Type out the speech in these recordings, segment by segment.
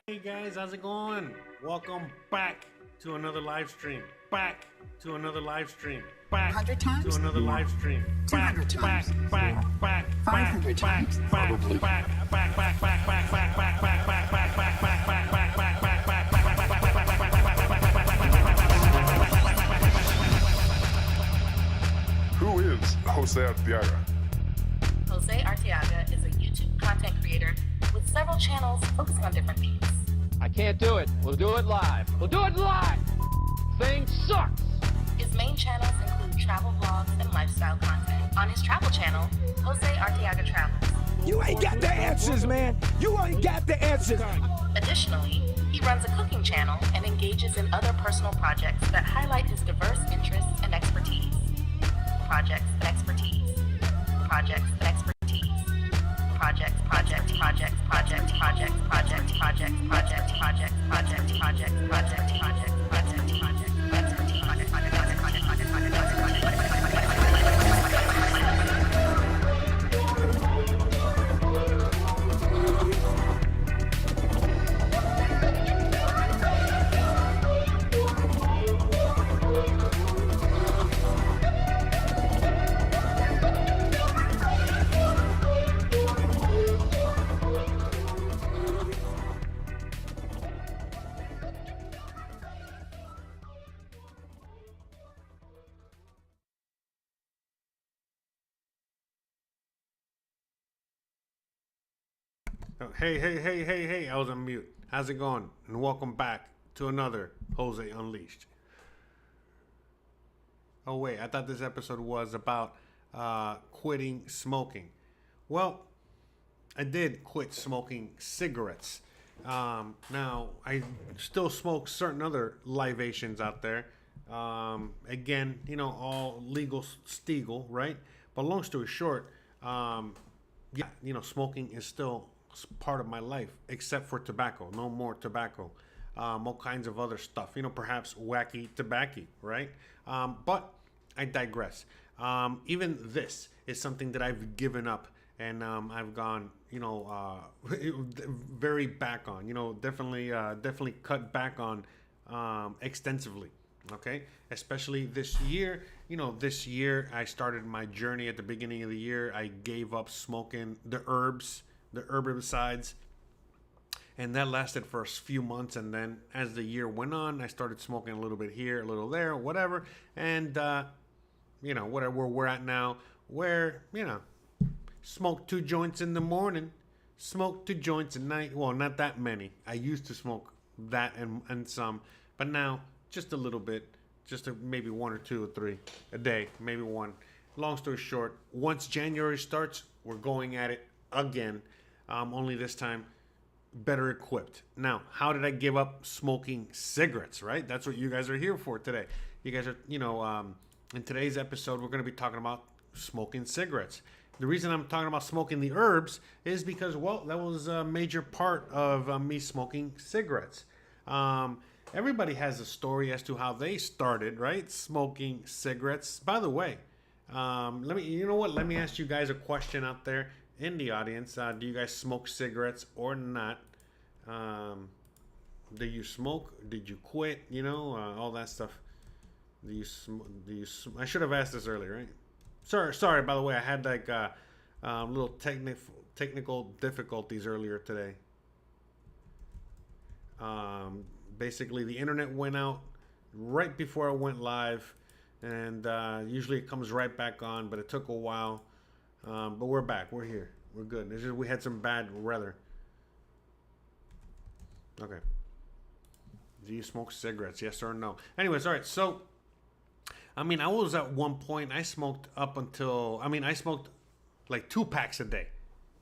Hey guys, how's it going? Welcome back to another live stream. Back to another live stream. Back 100 times? to another live stream. 200 times? Back. 500 times? Probably. Who is Jose Arteaga? Jose Arteaga is a YouTube content creator with several channels focusing on different themes. I can't do it. We'll do it live. Thing sucks. His main channels include travel vlogs and lifestyle content. On his travel channel, Jose Arteaga Travels. You ain't got the answers, man. You ain't got the answers. Additionally, he runs a cooking channel and engages in other personal projects that highlight his diverse interests and expertise. Projects and expertise. Projects and expertise. Projects, project, projects, project, projects, project, projects, project, projects, project, projects, project, project, project, expertise, Oh, hey, I was on mute. How's it going? And welcome back to another Jose Unleashed. Oh, wait, I thought this episode was about quitting smoking. Well, I did quit smoking cigarettes. Now, I still smoke certain other libations out there. Again, all legal steagall, right? But long story short, smoking is still part of my life, except for tobacco. No more tobacco. All kinds of other stuff. Perhaps wacky tobacco, right? But I digress. Even this is something that I've given up, and I've gone, very back on. Definitely cut back on extensively. Okay, especially this year. This year I started my journey at the beginning of the year. I gave up smoking the herbicides, and that lasted for a few months. And then as the year went on, I started smoking a little bit here, a little there, whatever. And whatever where we're at now, where smoke 2 joints in the morning, smoke 2 joints at night. Well, not that many. I used to smoke that and some, but now just a little bit, just maybe 1 or 2 or 3 a day, maybe 1. Long story short, once January starts, we're going at it again. Only this time better equipped. Now, how did I give up smoking cigarettes, right? That's what you guys are here for today. You guys are, in today's episode, we're going to be talking about smoking cigarettes. The reason I'm talking about smoking the herbs is because, well, that was a major part of me smoking cigarettes. Everybody has a story as to how they started, right? Smoking cigarettes. By the way, let me ask you guys a question out there in the audience. Do you guys smoke cigarettes or not? Do you smoke? Did you quit? All that stuff. Do you I should have asked this earlier, right? Sorry. By the way, I had little technical difficulties earlier today. Basically, the internet went out right before I went live, and usually it comes right back on, but it took a while. But we're back. We're here. We're good. It's just we had some bad weather. Okay. Do you smoke cigarettes? Yes or no? Anyways, all right. So, I was at one point, I smoked up until, I smoked like 2 packs a day,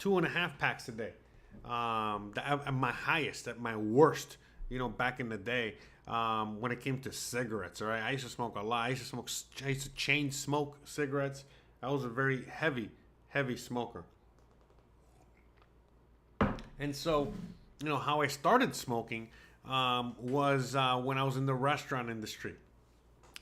2.5 packs a day. At my highest, at my worst, back in the day, when it came to cigarettes, all right? I used to smoke a lot. I used to chain smoke cigarettes. I was a very heavy smoker. And so, how I started smoking was when I was in the restaurant industry.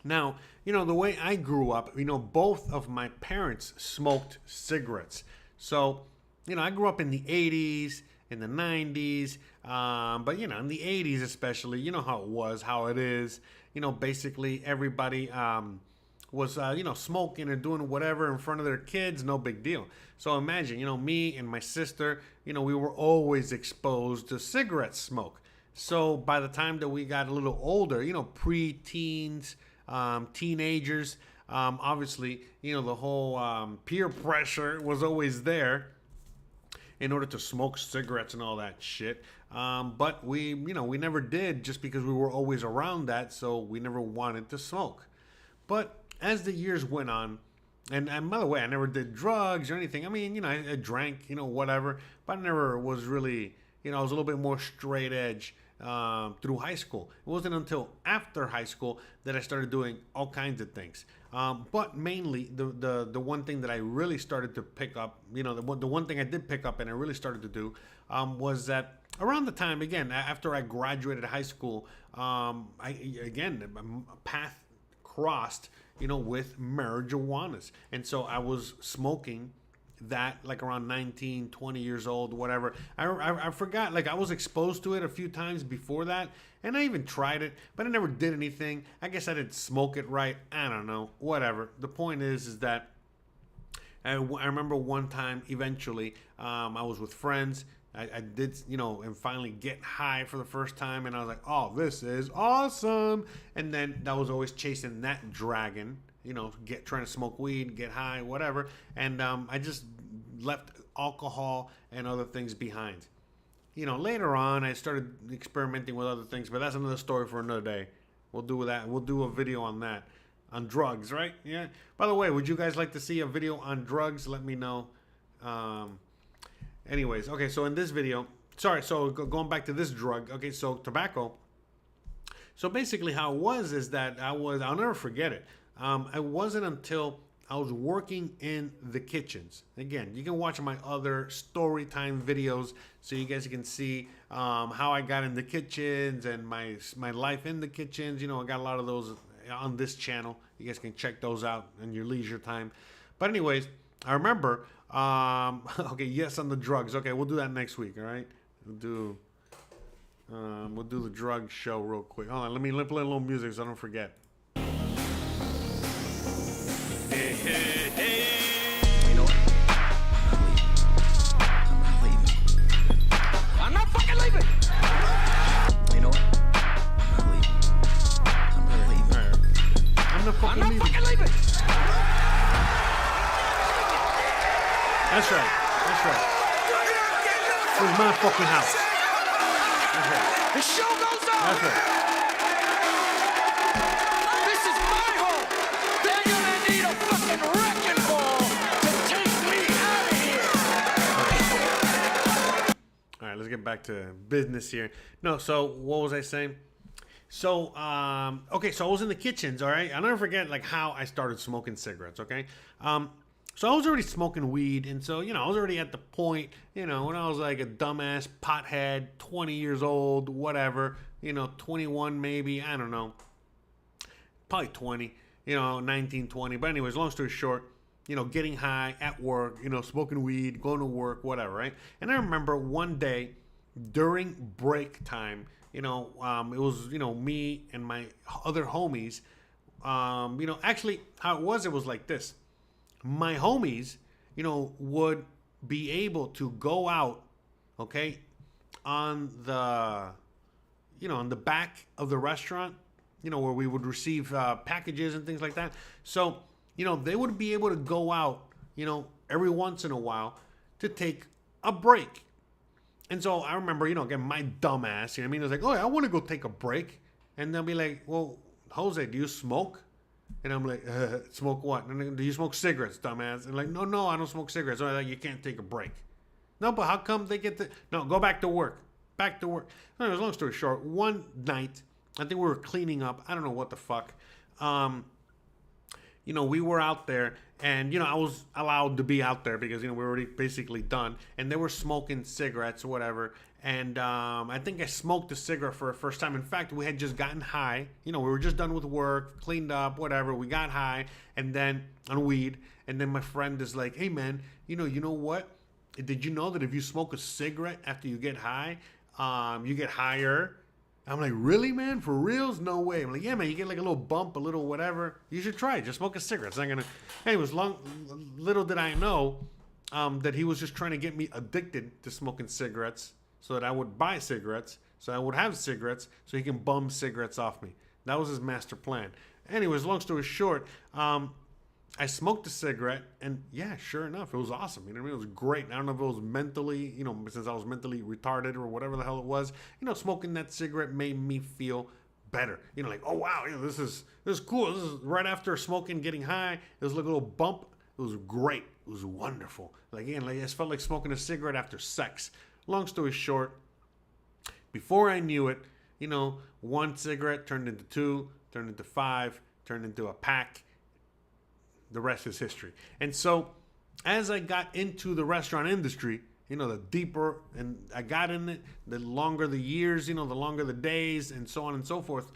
Now, the way I grew up, both of my parents smoked cigarettes. So, I grew up in the 80s, in the 90s. But, you know, in the 80s especially, you know how it was, how it is. You know, basically everybody was, you know, smoking or doing whatever in front of their kids, no big deal. So imagine, you know, me and my sister, you know, we were always exposed to cigarette smoke. So by the time that we got a little older, you know, pre-teens, teenagers, obviously, you know, the whole peer pressure was always there in order to smoke cigarettes and all that shit. But we, you know, we never did just because we were always around that, so we never wanted to smoke. But as the years went on, and by the way, I never did drugs or anything. I mean, you know, I drank, you know, whatever, but I never was really, you know, I was a little bit more straight edge through high school. It wasn't until after high school that I started doing all kinds of things. But mainly, the one thing that I really started to pick up, you know, the one thing I did pick up and I really started to do was that around the time, again, after I graduated high school, a path crossed, you know, with marijuanas. And so I was smoking that like around 19, 20 years old, whatever. I forgot, like I was exposed to it a few times before that, and I even tried it, but I never did anything. I guess I didn't smoke it right. I don't know, whatever. The point is that I remember one time eventually I was with friends. I did, you know, and finally get high for the first time, and I was like, oh, this is awesome. And then that was always chasing that dragon, you know, trying to smoke weed, get high, whatever. And I just left alcohol and other things behind. You know, later on, I started experimenting with other things, but that's another story for another day. We'll do that. We'll do a video on that, on drugs, right? Yeah. By the way, would you guys like to see a video on drugs? Let me know. Anyways, okay, so in this video, so going back to this drug, okay, so tobacco. So basically how it was is that I'll never forget it. It wasn't until I was working in the kitchens. Again, you can watch my other story time videos so you guys can see how I got in the kitchens and my life in the kitchens. You know, I got a lot of those on this channel. You guys can check those out in your leisure time. But anyways, I remember, okay, yes, on the drugs. Okay, we'll do that next week, all right? We'll do the drug show real quick. Hold on, let me play a little music so I don't forget. Hey, hey, hey. You know what? I'm leaving. I'm not fucking leaving. You know what? I'm leaving. I'm leaving. All right. I'm not fucking leaving. That's right. That's right. This is my fucking house. That's right. The show goes on. That's right. This is my home. They're gonna need a fucking wrecking ball to take me out of here. All right, let's get back to business here. No, so what was I saying? So, okay, so I was in the kitchens, all right? I'll never forget, like, how I started smoking cigarettes, okay? So I was already smoking weed, and so, you know, I was already at the point, you know, when I was like a dumbass pothead, 20 years old, whatever, you know, 21 maybe, I don't know, probably 20, you know, 19, 20. But anyways, long story short, you know, getting high at work, you know, smoking weed, going to work, whatever, right? And I remember one day during break time, you know, it was, you know, me and my other homies, you know, actually how it was like this. My homies, you know, would be able to go out, okay, on the, you know, on the back of the restaurant, you know, where we would receive packages and things like that. So, you know, they would be able to go out, you know, every once in a while to take a break. And so I remember, you know, again, my dumb ass, you know what I mean? I was like, oh, I want to go take a break. And they'll be like, well, Jose, do you smoke? And I'm like, smoke what? And do you smoke cigarettes, dumbass? And like, no, I don't smoke cigarettes. So I'm like, you can't take a break. No, but how come they get to... No, go back to work. Back to work. Anyways, long story short, one night, I think we were cleaning up. I don't know what the fuck. You know, we were out there, and, you know, I was allowed to be out there because, you know, we were already basically done. And they were smoking cigarettes or whatever. And I think I smoked a cigarette for the first time. In fact, we had just gotten high. You know, we were just done with work, cleaned up, whatever. We got high, and then on weed. And then my friend is like, hey, man, you know what? did you know that if you smoke a cigarette after you get high, you get higher? I'm like, really, man? For reals? No way. I'm like, yeah, man, you get like a little bump, a little whatever. You should try it. Just smoke a cigarette. It's not gonna. Anyways, little did I know that he was just trying to get me addicted to smoking cigarettes so that I would buy cigarettes, so I would have cigarettes, so he can bum cigarettes off me. That was his master plan. Anyways, long story short, I smoked a cigarette, and yeah, sure enough, it was awesome. You know what I mean? It was great. I don't know if it was mentally, since I was mentally retarded or whatever the hell it was. Smoking that cigarette made me feel better. Like, oh wow, this is cool. This is right after smoking, getting high. It was like a little bump. It was great. It was wonderful. Like it felt like smoking a cigarette after sex. Long story short, before I knew it, one cigarette turned into two, turned into five, turned into a pack. The rest is history. And so, as I got into the restaurant industry, the deeper and I got in it, the longer the years, the longer the days, and so on and so forth,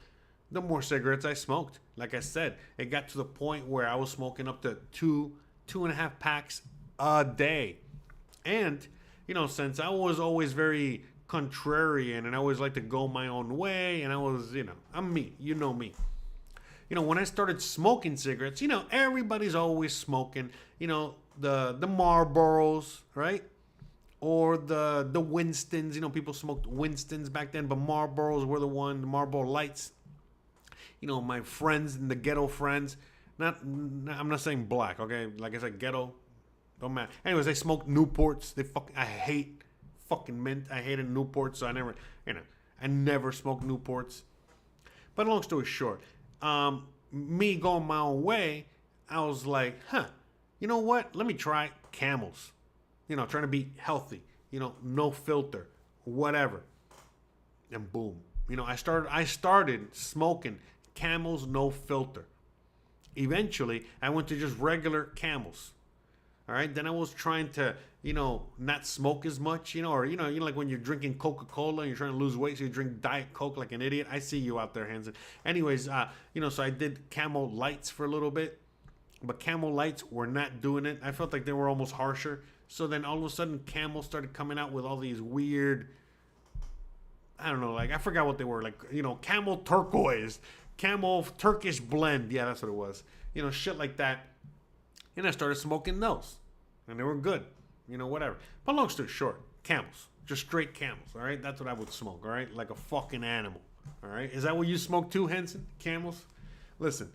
the more cigarettes I smoked. Like I said, it got to the point where I was smoking up to 2.5 packs a day. And, since I was always very contrarian and I always like to go my own way, and I was, I'm me, me. When I started smoking cigarettes, everybody's always smoking, the Marlboros, right? Or the Winstons, people smoked Winstons back then, but Marlboros were the Marlboro Lights. My friends and the ghetto friends, I'm not saying black, okay? Like I said, ghetto, don't matter. Anyways, they smoked Newports. I hate fucking mint. I hated Newports, so I never smoked Newports. But long story short, me going my own way, I was like, you know what? Let me try Camels. Trying to be healthy. No filter, whatever. And boom. I started smoking Camels, no filter. Eventually, I went to just regular Camels. All right. Then I was trying to, not smoke as much, or, like when you're drinking Coca-Cola and you're trying to lose weight, so you drink Diet Coke like an idiot. I see you out there, Hanson. Anyways, so I did Camel Lights for a little bit, but Camel Lights were not doing it. I felt like they were almost harsher. So then all of a sudden, Camel started coming out with all these weird, I don't know, like, I forgot what they were, like, Camel Turquoise, Camel Turkish Blend. Yeah, that's what it was. Shit like that. And I started smoking those. And they were good. Whatever. But long story short, Camels. Just straight Camels, all right? That's what I would smoke, all right? Like a fucking animal, all right? Is that what you smoke too, Henson? Camels? Listen,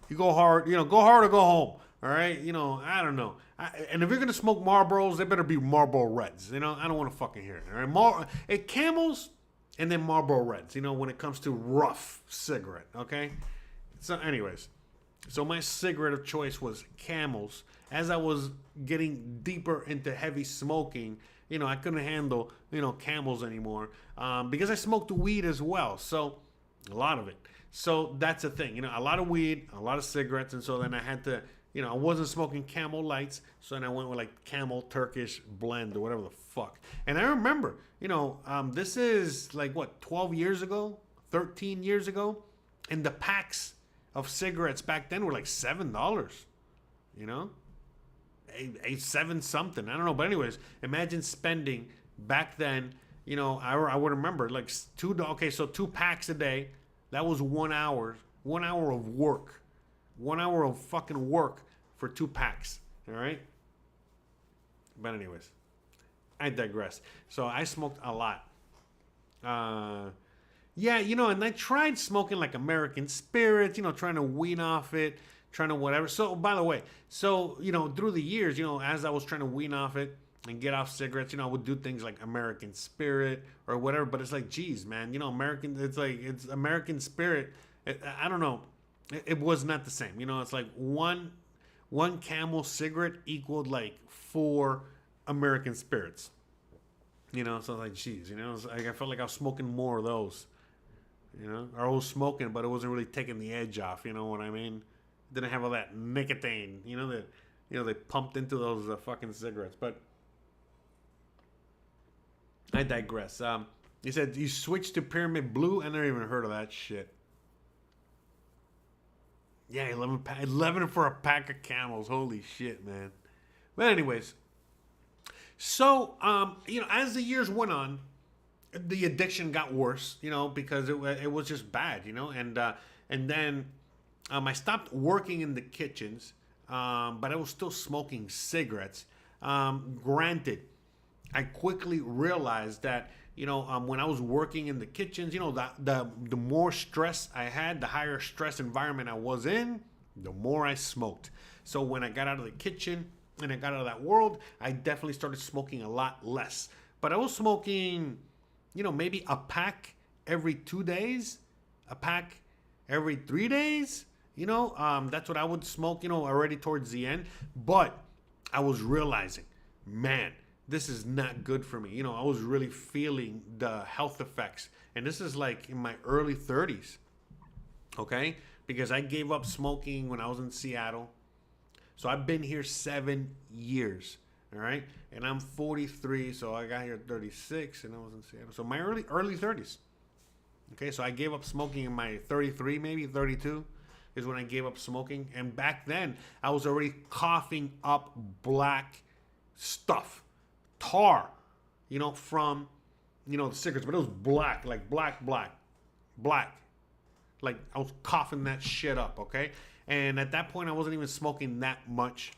you go hard, go hard or go home, all right? I don't know. And if you're going to smoke Marlboros, they better be Marlboro Reds. I don't want to fucking hear it, all right? Camels and then Marlboro Reds, when it comes to rough cigarette, okay? So anyways, so my cigarette of choice was Camels. As I was getting deeper into heavy smoking, I couldn't handle, Camels anymore because I smoked weed as well. So a lot of it. So that's the thing, a lot of weed, a lot of cigarettes. And so then I had to, I wasn't smoking Camel Lights. So then I went with like Camel Turkish Blend or whatever the fuck. And I remember, this is like 12 years ago, 13 years ago. And the packs of cigarettes back then were like $7, $7 something. I don't know. But anyways, imagine spending back then, I would remember like so 2 packs a day. That was 1 hour of work, 1 hour of fucking work for 2 packs. All right. But anyways, I digress. So I smoked a lot. Yeah, and I tried smoking like American Spirits, trying to wean off it, trying to whatever. So, by the way, through the years, as I was trying to wean off it and get off cigarettes, I would do things like American Spirit or whatever. But it's like, geez, man, it's American Spirit. I don't know. It was not the same. It's like one Camel cigarette equaled like 4 American Spirits. So like, geez, I felt like I was smoking more of those. Or I was smoking, but it wasn't really taking the edge off. You know what I mean? Didn't have all that nicotine. That they pumped into those fucking cigarettes. But I digress. He said you switched to Pyramid Blue. I never even heard of that shit. Yeah, 11 for a pack of Camels. Holy shit, man. But anyways, So, as the years went on, the addiction got worse, because it was just bad, and then I stopped working in the kitchens, but I was still smoking cigarettes. Granted, I quickly realized that, when I was working in the kitchens, the more stress I had, the higher stress environment I was in, the more I smoked. So when I got out of the kitchen and I got out of that world, I definitely started smoking a lot less. But I was smoking, maybe a pack every 2 days, a pack every 3 days. That's what I would smoke, already towards the end. But I was realizing, man, this is not good for me. I was really feeling the health effects. And this is like in my early 30s, okay? Because I gave up smoking when I was in Seattle. So I've been here 7 years, all right? And I'm 43, so I got here at 36, and I was in Seattle. So my early 30s, okay? So I gave up smoking in my 33, maybe 32 is when I gave up smoking. And back then, I was already coughing up black stuff, tar, from, the cigarettes. But it was black, like black. Like I was coughing that shit up, okay? And at that point, I wasn't even smoking that much.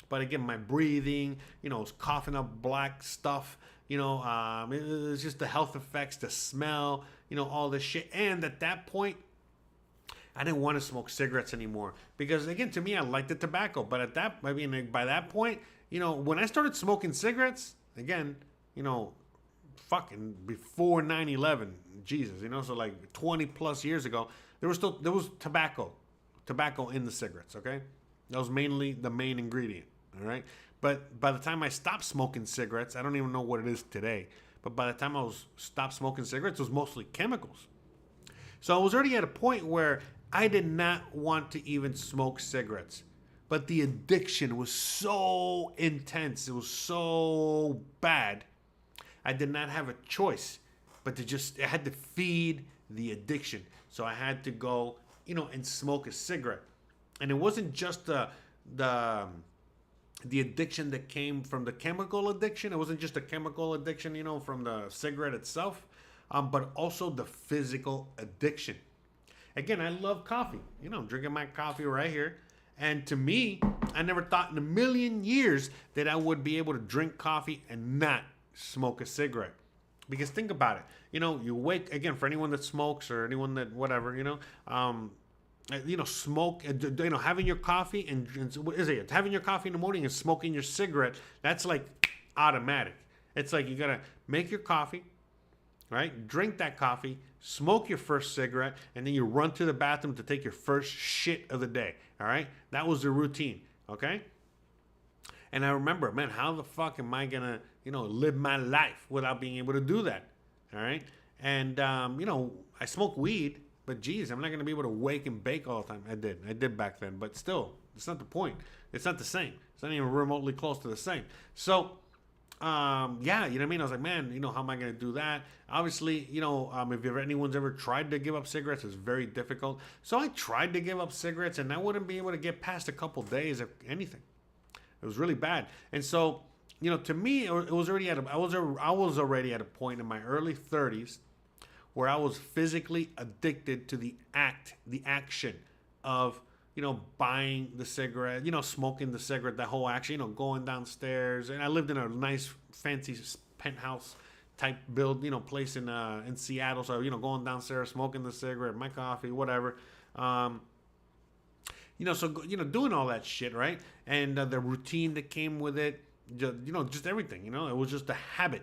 But again, my breathing, I was coughing up black stuff. It was just the health effects, the smell, all this shit. And at that point, I didn't want to smoke cigarettes anymore. Because again, to me, I liked the tobacco. But by that point, when I started smoking cigarettes, again, fucking before 9/11, Jesus, so like 20 plus years ago, there was tobacco in the cigarettes, okay? That was mainly the main ingredient, all right? But by the time I stopped smoking cigarettes, I don't even know what it is today, but by the time I stopped smoking cigarettes, it was mostly chemicals. So I was already at a point where I did not want to even smoke cigarettes. But the addiction was so intense, it was so bad, I did not have a choice but I had to feed the addiction. So I had to go, and smoke a cigarette. And it wasn't just the addiction that came from the chemical addiction. It wasn't just a chemical addiction, from the cigarette itself, but also the physical addiction. Again, I love coffee. I'm drinking my coffee right here. And to me, I never thought in a million years that I would be able to drink coffee and not smoke a cigarette. Because think about it. You wake, again, for anyone that smokes or anyone that whatever, smoke, having your coffee and what is it? Having your coffee in the morning and smoking your cigarette, that's like automatic. It's like you got to make your coffee, right? Drink that coffee, smoke your first cigarette, and then you run to the bathroom to take your first shit of the day, all right? That was the routine, okay? And I remember, man, how the fuck am I going to, live my life without being able to do that, all right? And, I smoke weed, but geez, I'm not going to be able to wake and bake all the time. I did back then, but still, it's not the point. It's not the same. It's not even remotely close to the same. So, yeah, you know what I mean? I was like, man, how am I going to do that? Obviously, if anyone's ever tried to give up cigarettes, it's very difficult. So I tried to give up cigarettes, and I wouldn't be able to get past a couple days of anything. It was really bad. And so, to me, it was already I was already at a point in my early 30s where I was physically addicted to the action of, buying the cigarette, smoking the cigarette, that whole action, going downstairs. And I lived in a nice, fancy penthouse type build, place in Seattle. So, going downstairs, smoking the cigarette, my coffee, whatever. Doing all that shit, right? And the routine that came with it, just everything, it was just a habit.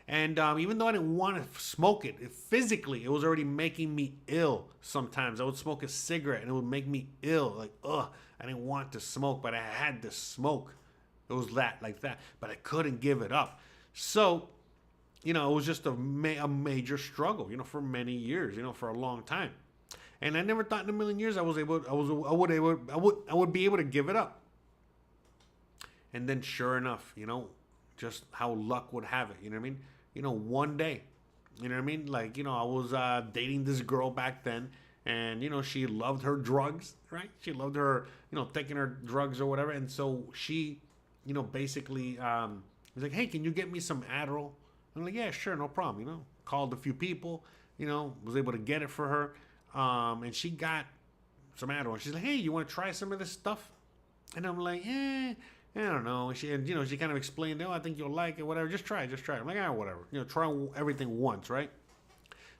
And even though I didn't want to smoke it, physically, it was already making me ill sometimes. I would smoke a cigarette and it would make me ill. Like, I didn't want to smoke, but I had to smoke. It was like that. But I couldn't give it up. So, it was just a major struggle, for many years, for a long time. And I never thought in a million years I would be able to give it up. And then sure enough, just how luck would have it, you know what I mean? One day, you know what I mean? Like, I was dating this girl back then, and, she loved her drugs, right? She loved her, taking her drugs or whatever. And so she, basically, He's like, hey, can you get me some Adderall? I'm like, yeah, sure, no problem. You know, called a few people, you know, was able to get it for her. And she got some Adderall. She's like, hey, you want to try some of this stuff? And I'm like, I don't know. She kind of explained, oh, I think you'll like it, whatever. Just try it. I'm like, whatever. You know, try everything once, right?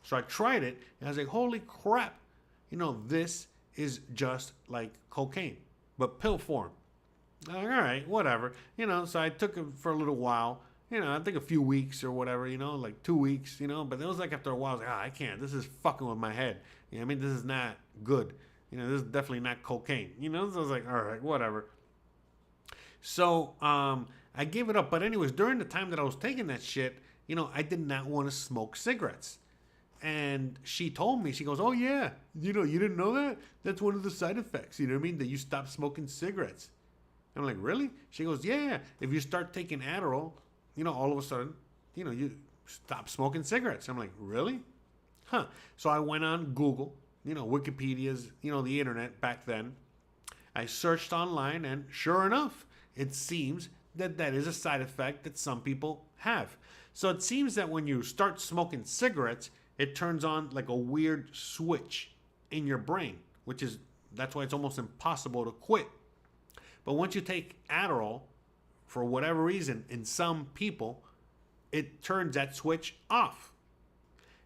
So I tried it, and I was like, holy crap. You know, this is just like cocaine, but pill form. I'm like, all right, whatever. You know, so I took it for a little while. You know, I think a few weeks or whatever, you know, like 2 weeks, you know. But it was like after a while, I was like, I can't. This is fucking with my head. You know what I mean? This is not good. You know, this is definitely not cocaine. You know, so I was like, all right, whatever. So I gave it up. But anyways, during the time that I was taking that shit, you know, I did not want to smoke cigarettes. And she told me, she goes, oh, yeah, you know, you didn't know that? That's one of the side effects, you know what I mean? That you stop smoking cigarettes. I'm like, really? She goes, yeah, if you start taking Adderall, you know, all of a sudden, you know, you stop smoking cigarettes. I'm like, really? Huh. So I went on Google, you know, Wikipedia's, you know, the internet back then. I searched online, and sure enough, it seems that that is a side effect that some people have. So it seems that when you start smoking cigarettes, it turns on like a weird switch in your brain, that's why it's almost impossible to quit. But once you take Adderall, for whatever reason, in some people, it turns that switch off.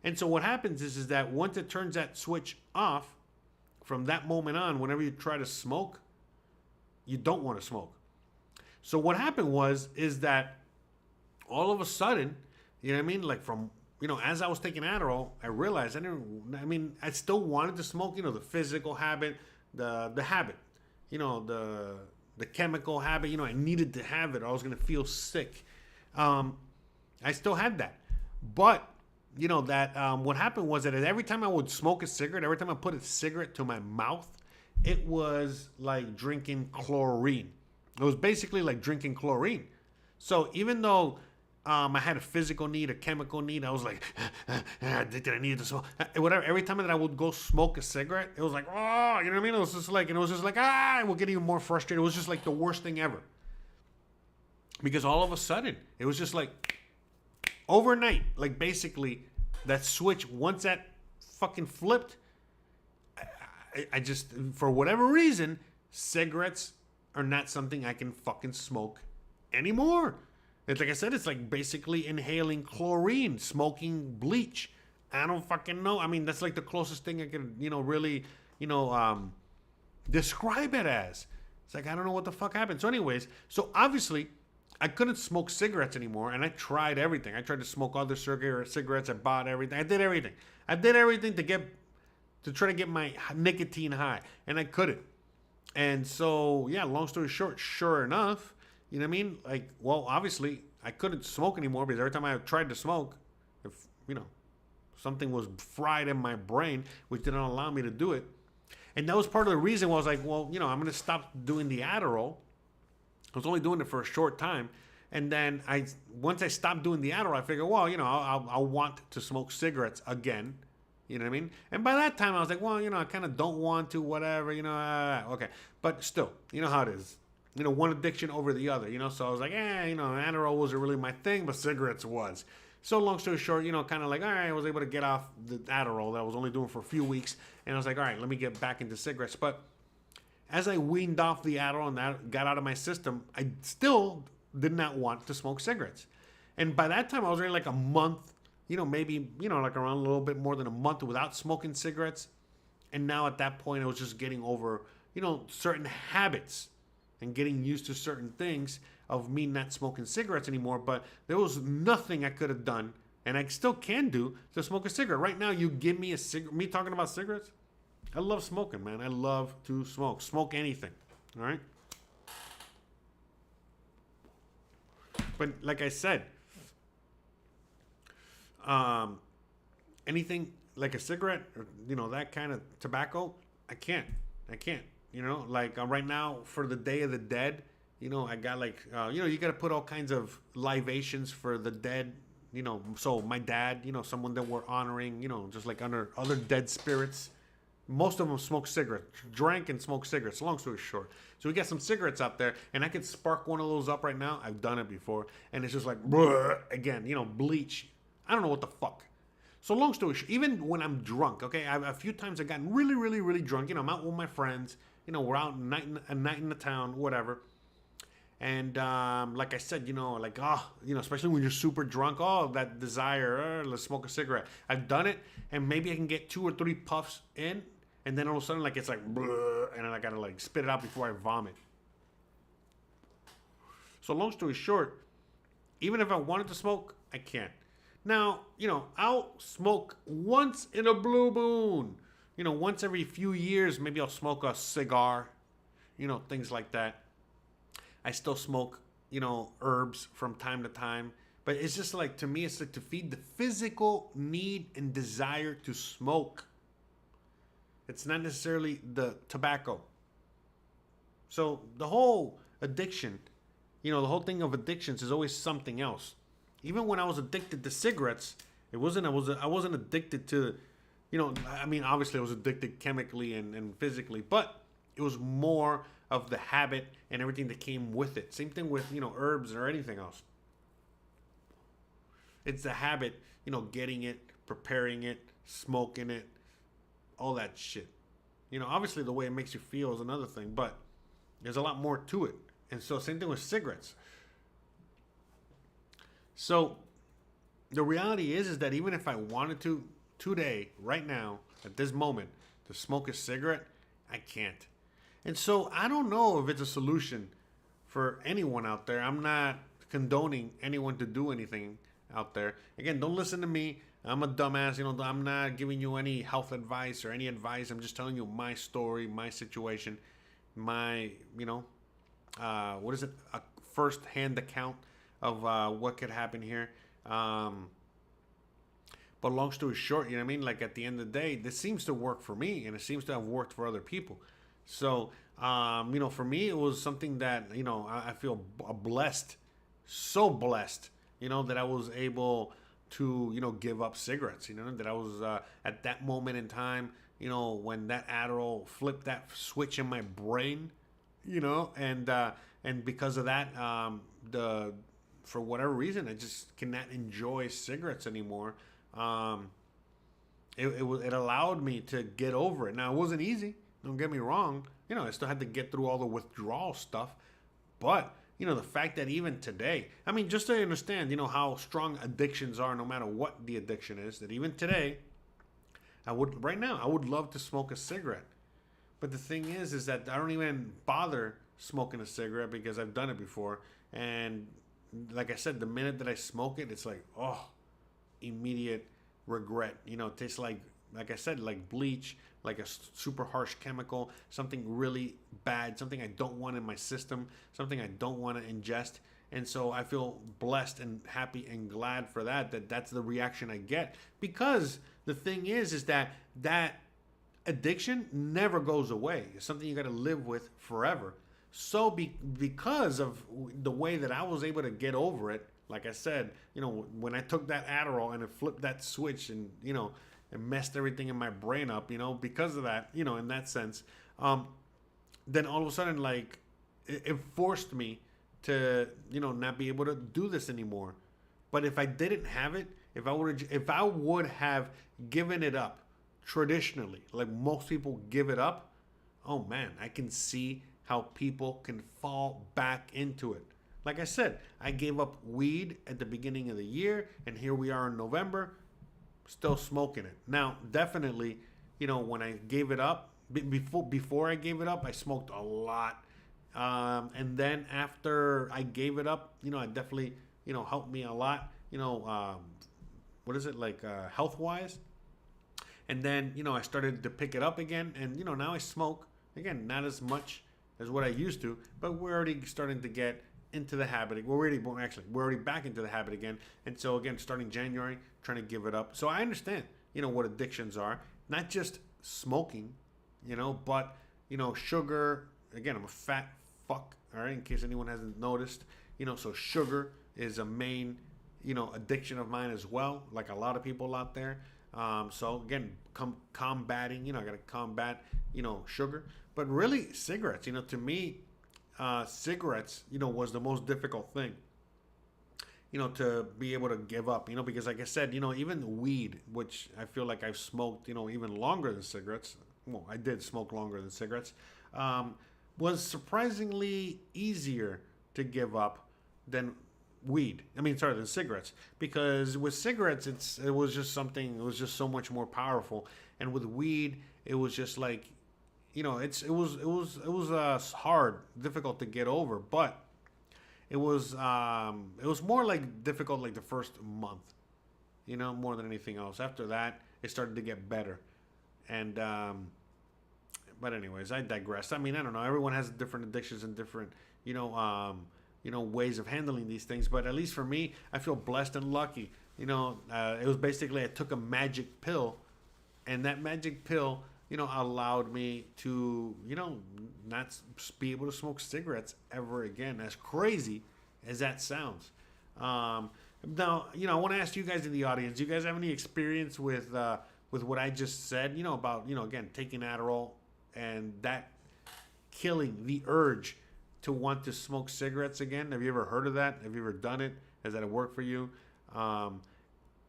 And so what happens is that once it turns that switch off, from that moment on, whenever you try to smoke, you don't want to smoke. So what happened is that all of a sudden, you know what I mean? Like from, you know, as I was taking Adderall, I realized I still wanted to smoke, you know, the physical habit, the habit, you know, the chemical habit, you know, I needed to have it or I was going to feel sick. I still had that. But, you know, that what happened was that every time I would smoke a cigarette, every time I put a cigarette to my mouth, it was like drinking chlorine. It was basically like drinking chlorine. So even though I had a physical need, a chemical need, I was like, did I need to smoke? Whatever. Every time that I would go smoke a cigarette, it was like, oh, you know what I mean? It was just like, I would get even more frustrated. It was just like the worst thing ever. Because all of a sudden, it was just like overnight, like basically that switch, once that fucking flipped, I just, for whatever reason, cigarettes are not something I can fucking smoke anymore. It's like I said, it's like basically inhaling chlorine, smoking bleach. I don't fucking know. I mean, that's like the closest thing I can, you know, really, you know, describe it as. It's like, I don't know what the fuck happened. So anyways, so obviously I couldn't smoke cigarettes anymore, and I tried everything. I tried to smoke other cigarettes. I bought everything. I did everything. To try to get my nicotine high, and I couldn't. And so, yeah, long story short, sure enough, you know what I mean? Like, well, obviously, I couldn't smoke anymore because every time I tried to smoke, if, you know, something was fried in my brain, which didn't allow me to do it. And that was part of the reason why I was like, well, you know, I'm going to stop doing the Adderall. I was only doing it for a short time. And then once I stopped doing the Adderall, I figured, well, you know, I'll want to smoke cigarettes again. You know what I mean? And by that time, I was like, well, you know, I kind of don't want to, whatever, you know, okay. But still, you know how it is. You know, one addiction over the other, you know? So I was like, you know, Adderall wasn't really my thing, but cigarettes was. So long story short, you know, kind of like, all right, I was able to get off the Adderall that I was only doing for a few weeks. And I was like, all right, let me get back into cigarettes. But as I weaned off the Adderall and that got out of my system, I still did not want to smoke cigarettes. And by that time, I was already like a month, you know, maybe, you know, like around a little bit more than a month without smoking cigarettes. And now at that point, I was just getting over, you know, certain habits and getting used to certain things of me not smoking cigarettes anymore. But there was nothing I could have done, and I still can do, to smoke a cigarette. Right now, you give me a cigarette, me talking about cigarettes, I love smoking, man. I love to smoke. Smoke anything, all right? But like I said, anything like a cigarette or, you know, that kind of tobacco, I can't. You know, like right now for the Day of the Dead, you know, I got like, you know, you got to put all kinds of libations for the dead, you know. So my dad, you know, someone that we're honoring, you know, just like under other dead spirits, Most of them smoke cigarettes, drank and smoked cigarettes. Long story short, so we got some cigarettes out there, and I could spark one of those up right now. I've done it before, and it's just like again, bleach. I don't know what the fuck. So long story short, even when I'm drunk, okay, a few times I've gotten really, really, really drunk. I'm out with my friends. We're out a night in the town, whatever. And like I said, especially when you're super drunk, that desire, let's smoke a cigarette. I've done it, and maybe I can get 2 or 3 puffs in, and then all of a sudden, like, it's like, and then I gotta like spit it out before I vomit. So long story short, even if I wanted to smoke, I can't. Now, I'll smoke once in a blue moon. Once every few years, maybe I'll smoke a cigar, things like that. I still smoke, herbs from time to time. But it's just like, to me, it's like to feed the physical need and desire to smoke. It's not necessarily the tobacco. So the whole addiction, the whole thing of addictions is always something else. Even when I was addicted to cigarettes, I wasn't addicted to, obviously I was addicted chemically and physically, but it was more of the habit and everything that came with it. Same thing with, herbs or anything else. It's the habit, getting it, preparing it, smoking it, all that shit. Obviously the way it makes you feel is another thing, but there's a lot more to it. And so same thing with cigarettes. So the reality is that even if I wanted to today, right now, at this moment, to smoke a cigarette, I can't. And so I don't know if it's a solution for anyone out there. I'm not condoning anyone to do anything out there. Again, don't listen to me. I'm a dumbass. I'm not giving you any health advice or any advice. I'm just telling you my story, my situation, my, a first-hand account of what could happen here. But long story short, like at the end of the day, this seems to work for me, and it seems to have worked for other people. So, for me, it was something that, I feel blessed, so blessed, that I was able to, give up cigarettes, that I was at that moment in time, when that Adderall flipped that switch in my brain, and because of that, for whatever reason, I just cannot enjoy cigarettes anymore. It allowed me to get over it. Now, it wasn't easy. Don't get me wrong. I still had to get through all the withdrawal stuff. But, the fact that even today, just to understand, how strong addictions are, no matter what the addiction is, that even today, right now, I would love to smoke a cigarette. But the thing is that I don't even bother smoking a cigarette because I've done it before. And like I said, the minute that I smoke it, it's like, immediate regret. It tastes like I said, like bleach, like a super harsh chemical, something really bad, something I don't want in my system, something I don't want to ingest. And so I feel blessed and happy and glad for that's the reaction I get. Because the thing is that addiction never goes away. It's something you got to live with forever. So because of the way that I was able to get over it, like I said, when I took that Adderall and it flipped that switch and, it messed everything in my brain up, because of that, in that sense, then all of a sudden, like, it forced me to, not be able to do this anymore. But if I didn't have it, if I would have given it up traditionally, like most people give it up, oh man, I can see how people can fall back into it. Like I said, I gave up weed at the beginning of the year, and here we are in November, still smoking it. Now, definitely, when I gave it up, before I gave it up, I smoked a lot. And then after I gave it up, I definitely, helped me a lot, health-wise. And then, I started to pick it up again, and, now I smoke. Again, not as much as what I used to, but we're already starting to get into the habit. We're already back into the habit again. And so again, starting January, trying to give it up. So I understand, what addictions are, not just smoking, but, sugar. Again, I'm a fat fuck. All right. In case anyone hasn't noticed, so sugar is a main, addiction of mine as well. Like a lot of people out there. So again, combating, I got to combat, sugar. But really, cigarettes, to me, cigarettes, was the most difficult thing, to be able to give up, because like I said, even weed, which I feel like I've smoked, even longer than cigarettes. Well, I did smoke longer than cigarettes, was surprisingly easier to give up than than cigarettes. Because with cigarettes, it was just so much more powerful. And with weed, it was just like, it was hard, difficult to get over, but it was more like difficult like the first month, more than anything else. After that, it started to get better. And but anyways, I digress. I don't know. Everyone has different addictions and different, ways of handling these things. But at least for me, I feel blessed and lucky. It was basically I took a magic pill, and that magic pill, allowed me to, not be able to smoke cigarettes ever again. As crazy as that sounds. Now, I want to ask you guys in the audience, do you guys have any experience with what I just said, about, again, taking Adderall and that killing the urge to want to smoke cigarettes again? Have you ever heard of that? Have you ever done it? Has that worked for you?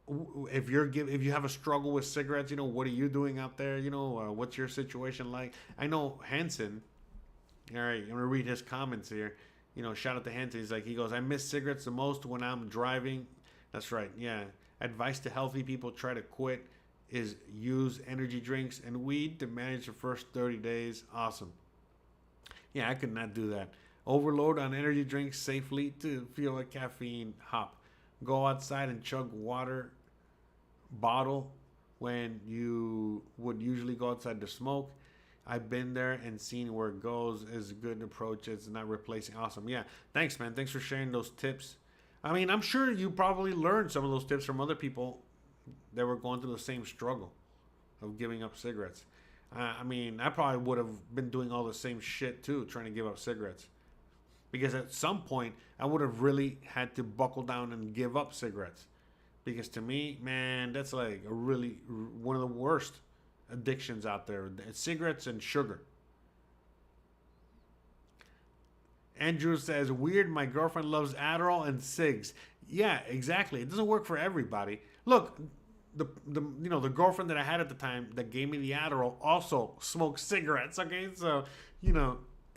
If you have a struggle with cigarettes, what are you doing out there? What's your situation like? I know Hanson. All right, I'm gonna read his comments here. Shout out to Hanson. He goes, I miss cigarettes the most when I'm driving. That's right. Yeah. Advice to healthy people try to quit is use energy drinks and weed to manage the first 30 days. Awesome. Yeah, I could not do that. Overload on energy drinks safely to feel a caffeine hop. Go outside and chug water bottle when you would usually go outside to smoke. I've been there and seen where it goes. Is a good approach. It's not replacing. Awesome. Yeah. Thanks, man. Thanks for sharing those tips. I'm sure you probably learned some of those tips from other people that were going through the same struggle of giving up cigarettes. I probably would have been doing all the same shit too, trying to give up cigarettes. Because at some point, I would have really had to buckle down and give up cigarettes. Because to me, man, that's like one of the worst addictions out there. Cigarettes and sugar. Andrew says, weird, my girlfriend loves Adderall and cigs. Yeah, exactly. It doesn't work for everybody. Look, the girlfriend that I had at the time that gave me the Adderall also smoked cigarettes, okay? So,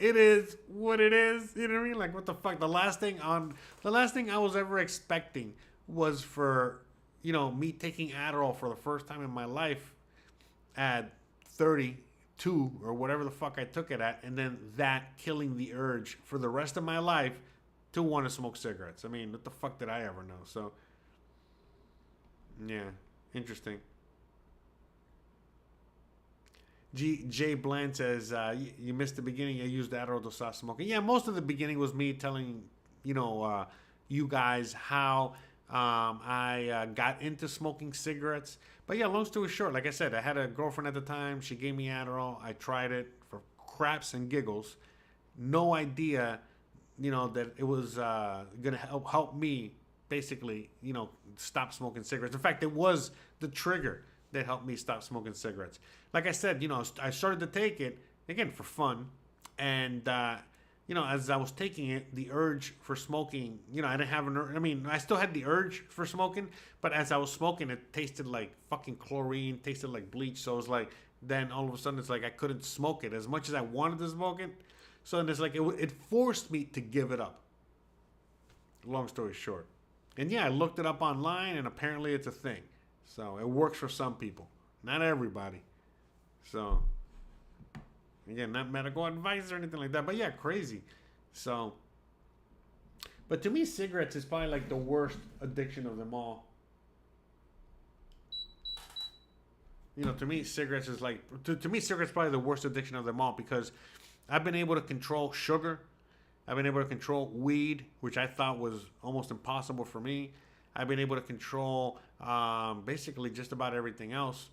it is what it is. You know what I mean? Like, what the fuck? The last thing I was ever expecting was for, me taking Adderall for the first time in my life at 32 or whatever the fuck I took it at, and then that killing the urge for the rest of my life to want to smoke cigarettes. What the fuck did I ever know? So, yeah, interesting. Jay Bland says, you missed the beginning. I used Adderall to stop smoking. Yeah, most of the beginning was me telling, you guys how I got into smoking cigarettes. But yeah, long story short, like I said, I had a girlfriend at the time. She gave me Adderall. I tried it for craps and giggles. No idea, that it was going to help me basically, stop smoking cigarettes. In fact, it was the trigger that helped me stop smoking cigarettes. Like I said, I started to take it, again, for fun. And, as I was taking it, the urge for smoking, I didn't have I still had the urge for smoking, but as I was smoking, it tasted like fucking chlorine, tasted like bleach. So it was like, then all of a sudden, it's like I couldn't smoke it as much as I wanted to smoke it. So then it's like, it forced me to give it up. Long story short. And yeah, I looked it up online, and apparently it's a thing. So it works for some people, not everybody. So, again, not medical advice or anything like that, but yeah, crazy. So, but to me, cigarettes is probably like the worst addiction of them all. To me, cigarettes is like, to me, cigarettes is probably the worst addiction of them all, because I've been able to control sugar. I've been able to control weed, which I thought was almost impossible for me. I've been able to control basically just about everything else.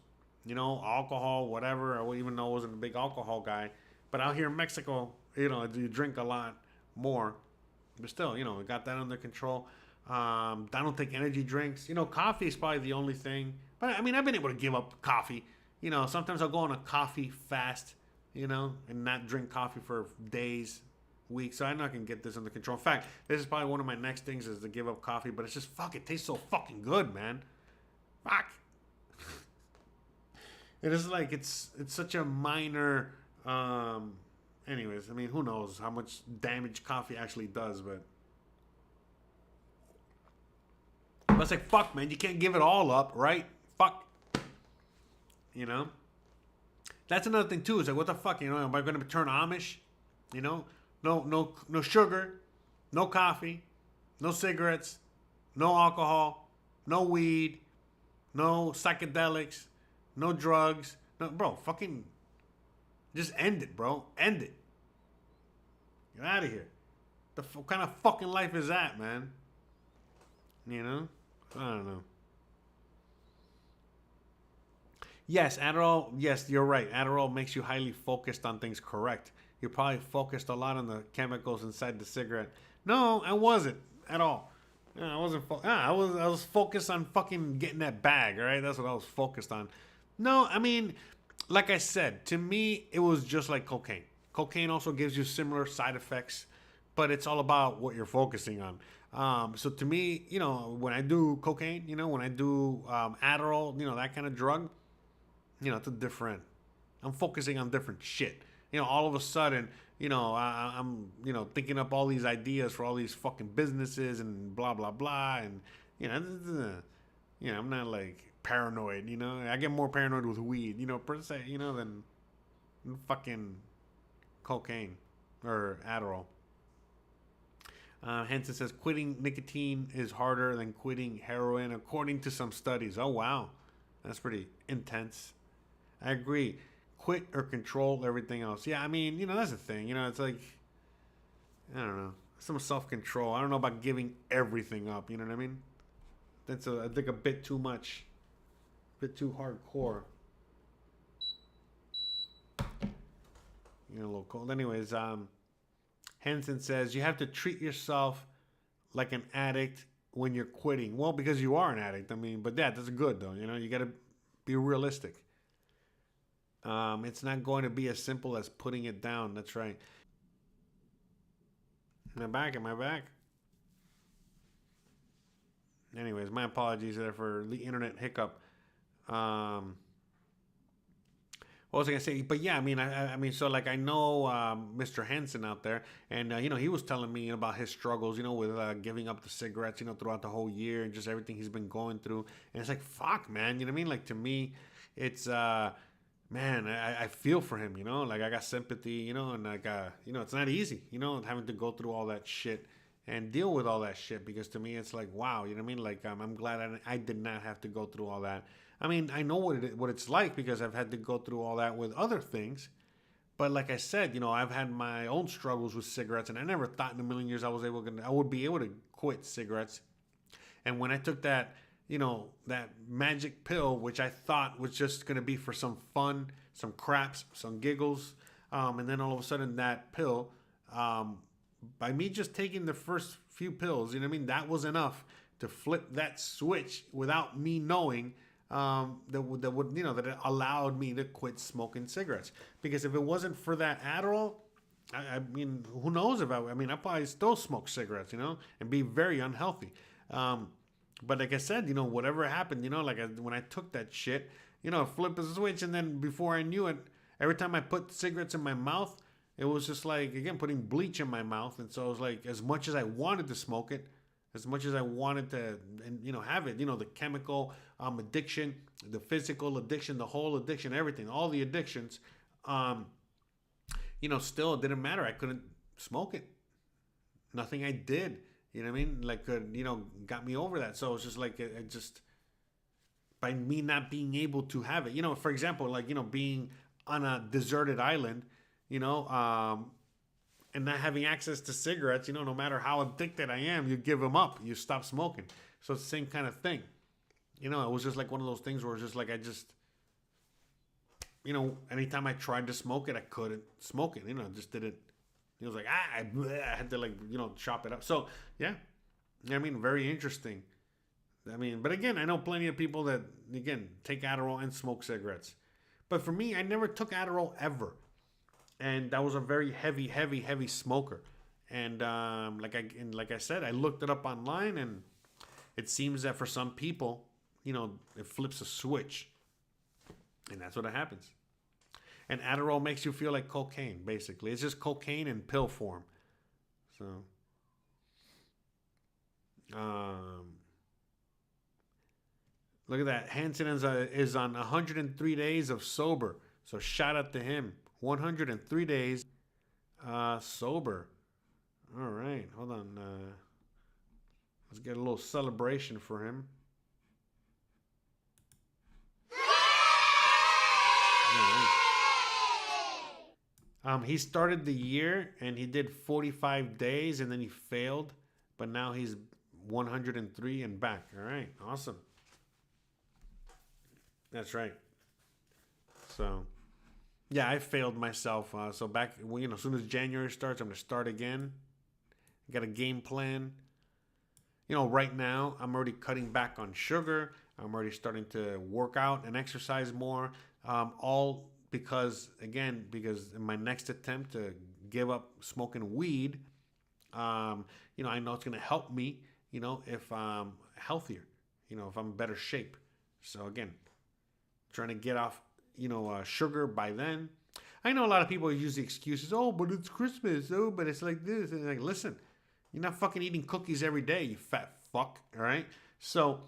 Alcohol, whatever. I even though I wasn't a big alcohol guy. But out here in Mexico, you drink a lot more. But still, I got that under control. I don't take energy drinks. Coffee is probably the only thing. But I mean, I've been able to give up coffee. You know, sometimes I'll go on a coffee fast, you know, and not drink coffee for days, weeks. So I know I can get this under control. In fact, this is probably one of my next things is to give up coffee. But it's just it tastes so fucking good, man. Fuck. It is like it's such a minor. Anyways, I mean, who knows how much damage coffee actually does, but it's like, fuck, man, you can't give it all up, right? Fuck. You know? That's another thing, too, is like, what the fuck, you know, am I going to turn Amish? You know? No sugar, no coffee, no cigarettes, no alcohol, no weed, no psychedelics, no drugs. No, bro, fucking just end it, bro. End it. Get out of here. What kind of fucking life is that, man? You know? I don't know. Yes, Adderall. Yes, you're right. Adderall makes you highly focused on things. Correct. You're probably focused a lot on the chemicals inside the cigarette. No, I wasn't at all. I wasn't. I was focused on fucking getting that bag. All right, that's what I was focused on. No, I mean, like I said, to me, it was just like cocaine. Cocaine also gives you similar side effects, but it's all about what you're focusing on. So to me, you know, when I do cocaine, you know, when I do Adderall, you know, that kind of drug, you know, it's a different. I'm focusing on different shit. You know, all of a sudden, you know, I'm, you know, thinking up all these ideas for all these fucking businesses and blah blah blah, and you know, I'm not like paranoid. You know, I get more paranoid with weed, you know, per se, you know, than fucking cocaine or Adderall. Henson says quitting nicotine is harder than quitting heroin, according to some studies. Oh wow, that's pretty intense. I agree. Quit or control everything else. Yeah, I mean, you know, that's the thing. You know, it's like, I don't know, some self-control. I don't know about giving everything up. You know what I mean? That's I think a bit too much, a bit too hardcore. You know, a little cold. Anyways, Henson says you have to treat yourself like an addict when you're quitting. Well, because you are an addict. I mean, but that's good though. You know, you got to be realistic. It's not going to be as simple as putting it down. That's right. Am I back? Anyways, my apologies there for the internet hiccup. What was I gonna say? But yeah, I mean, so like I know Mr. Henson out there, and you know, he was telling me about his struggles, you know, with giving up the cigarettes, you know, throughout the whole year and just everything he's been going through. And it's like, fuck, man, you know what I mean? Like to me, it's man, I feel for him, you know, like I got sympathy, you know, and like you know, it's not easy, you know, having to go through all that shit and deal with all that shit, because to me it's like, wow, you know what I mean? Like I'm glad I did not have to go through all that. I mean, I know what it's like because I've had to go through all that with other things. But like I said, you know, I've had my own struggles with cigarettes, and I never thought in a million years I would be able to quit cigarettes. And when I took that, you know, that magic pill, which I thought was just going to be for some fun, some craps, some giggles, and then all of a sudden that pill, by me just taking the first few pills, you know what I mean, that was enough to flip that switch without me knowing that would you know, that it allowed me to quit smoking cigarettes. Because if it wasn't for that Adderall, I mean, who knows if I probably still smoke cigarettes, you know, and be very unhealthy. But like I said, you know, whatever happened, you know, like when I took that shit, you know, flip a switch, and then before I knew it, every time I put cigarettes in my mouth, it was just like, again, putting bleach in my mouth. And so it was like, as much as I wanted to smoke it, as much as I wanted to, and you know, have it, you know, the chemical addiction, the physical addiction, the whole addiction, everything, all the addictions, you know, still it didn't matter. I couldn't smoke it. Nothing I did, you know what I mean? Like, you know, got me over that. So it's just like, it just, by me not being able to have it, you know, for example, like, you know, being on a deserted island, you know, and not having access to cigarettes, you know, no matter how addicted I am, you give them up, you stop smoking. So it's the same kind of thing. You know, it was just like one of those things where it's just like, I just, you know, anytime I tried to smoke it, I couldn't smoke it, you know, just didn't. It was like, I had to, like, you know, chop it up. So, yeah, I mean, very interesting. I mean, but again, I know plenty of people that, again, take Adderall and smoke cigarettes. But for me, I never took Adderall ever. And I was a very heavy smoker. And like I said, I looked it up online, and it seems that for some people, it flips a switch. And that's what happens. And Adderall makes you feel like cocaine, basically. It's just cocaine in pill form. So, look at that. Hanson is on 103 days of sober. So shout out to him. 103 days sober. All right. Hold on. Let's get a little celebration for him. He started the year and he did 45 days and then he failed. But now he's 103 and back. All right. Awesome. That's right. So, yeah, I failed myself. So back, as soon as January starts, I'm going to start again. I got a game plan. Right now, I'm already cutting back on sugar. I'm already starting to work out and exercise more. All because in my next attempt to give up smoking weed, I know it's going to help me, if I'm healthier, if I'm in better shape. So again, trying to get off, sugar by then. I know a lot of people use the excuses, oh, but it's Christmas, oh, but it's like this. And like, listen, you're not fucking eating cookies every day, you fat fuck, all right? So,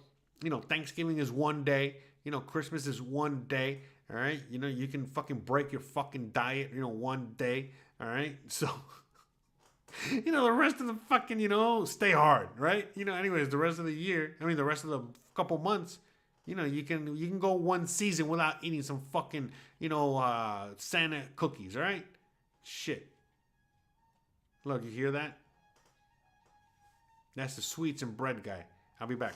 Thanksgiving is one day, Christmas is one day, all right? You can fucking break your fucking diet, one day, all right? So, the rest of the fucking, stay hard, right? Anyways, the rest of the year, the rest of the couple months, you can go one season without eating some fucking, Santa cookies, all right? Shit. Look, you hear that? That's the sweets and bread guy. I'll be back.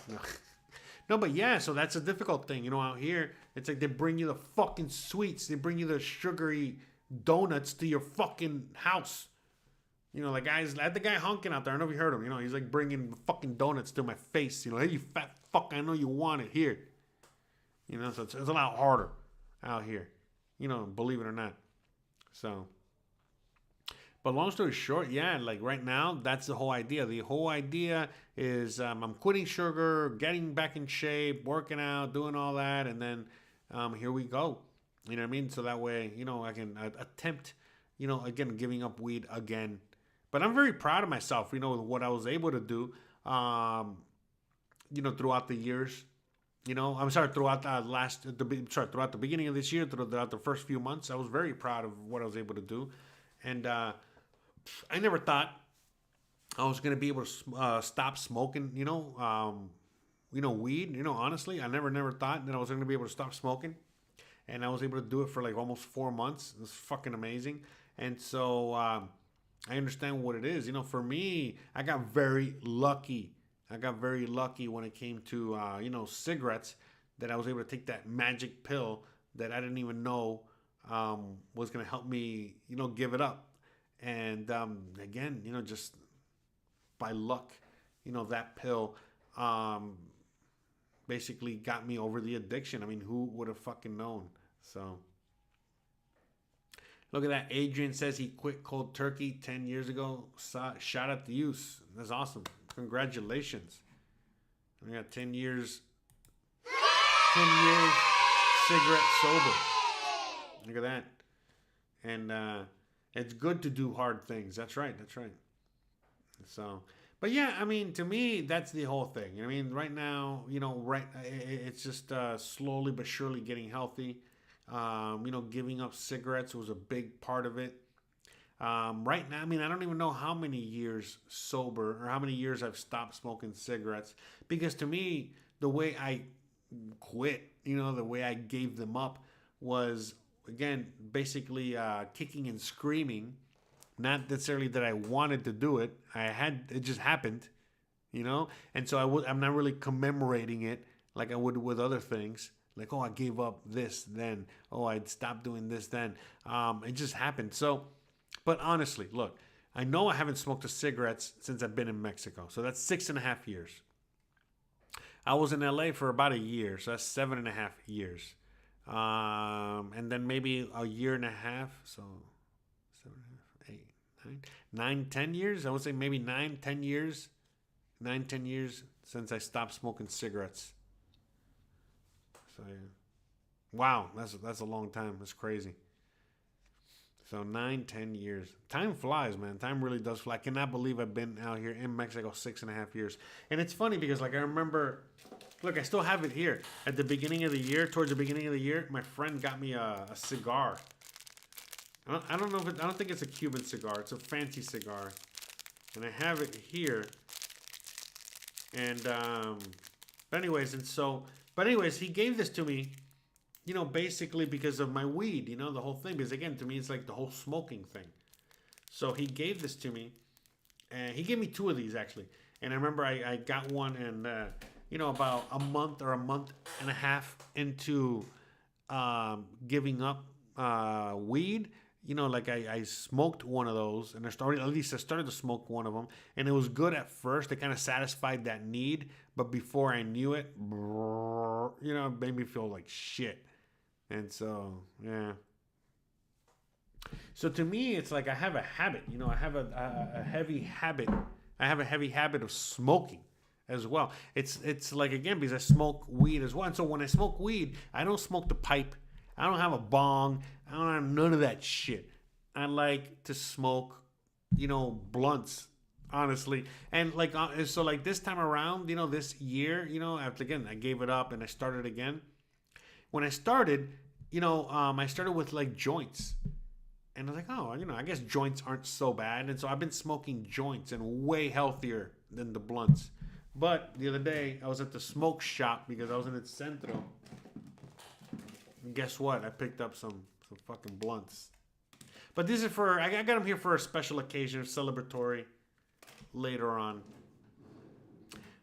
No, but yeah, so that's a difficult thing. Out here, it's like they bring you the fucking sweets. They bring you the sugary donuts to your fucking house. Like guys, I had the guy honking out there. I don't know if you heard him. He's like bringing fucking donuts to my face. Hey, you fat fuck, I know you want it here. So it's a lot harder out here. Believe it or not. So, but long story short, yeah, like right now, that's the whole idea. The whole idea is I'm quitting sugar, getting back in shape, working out, doing all that, and then here we go. You know what I mean? So that way, I can attempt, again, giving up weed again. But I'm very proud of myself, with what I was able to do, throughout the years. I'm sorry, throughout the beginning of this year, throughout the first few months, I was very proud of what I was able to do. And I never thought I was going to be able to stop smoking, weed. Honestly, I never thought that I was going to be able to stop smoking. And I was able to do it for like almost 4 months. It's fucking amazing. And so I understand what it is. For me, I got very lucky. When it came to, cigarettes, that I was able to take that magic pill that I didn't even know was going to help me, give it up. And again, just by luck, that pill basically got me over the addiction. I mean, who would have fucking known? So, look at that. Adrian says he quit cold turkey 10 years ago. Shout out to you. That's awesome. Congratulations. We got 10 years cigarette sober. Look at that. And it's good to do hard things. That's right. So, but yeah, to me, that's the whole thing. Right now, it's just slowly but surely getting healthy. Giving up cigarettes was a big part of it. Right now, I don't even know how many years sober or how many years I've stopped smoking cigarettes, because to me, the way I quit, the way I gave them up was, again, basically kicking and screaming. Not necessarily that I wanted to do it. It just happened, and so I'm not really commemorating it like I would with other things. Like, oh, I gave up this then. Oh, I'd stopped doing this then. It just happened. So, but honestly, look, I know I haven't smoked a cigarette since I've been in Mexico. So that's 6.5 years. I was in LA for about a year, so that's 7.5 years. And then maybe a year and a half, so 7.5, 8, 9, 10 years. I would say maybe 9, 10 years. 9, 10 years since I stopped smoking cigarettes. So yeah. Wow, that's a long time. That's crazy. So 9, 10 years. Time flies, man. Time really does fly. I cannot believe I've been out here in Mexico 6.5 years. And it's funny because, like, I remember, look, I still have it here. At the beginning of the year, towards the beginning of the year, my friend got me a cigar. I don't know if I don't think it's a Cuban cigar. It's a fancy cigar, and I have it here. And but anyways, he gave this to me. Basically because of my weed, the whole thing. Because again, to me, it's like the whole smoking thing. So he gave this to me, and he gave me 2 of these actually. And I remember I got one, and about a month or a month and a half into giving up weed, like I smoked one of those, and I started to smoke one of them, and it was good at first. It kind of satisfied that need, but before I knew it, it made me feel like shit. And so, yeah. So to me, it's like I have a habit. I have a heavy habit. I have a heavy habit of smoking as well. It's like, again, because I smoke weed as well. And so when I smoke weed, I don't smoke the pipe. I don't have a bong. I don't have none of that shit. I like to smoke, blunts, honestly. And like, so like this time around, this year, after, again, I gave it up and I started again. When I started, I started with like joints. And I was like, oh, I guess joints aren't so bad. And so I've been smoking joints, and way healthier than the blunts. But the other day, I was at the smoke shop because I was in El Centro. And guess what? I picked up some fucking blunts. But these are I got them here for a special occasion, celebratory later on.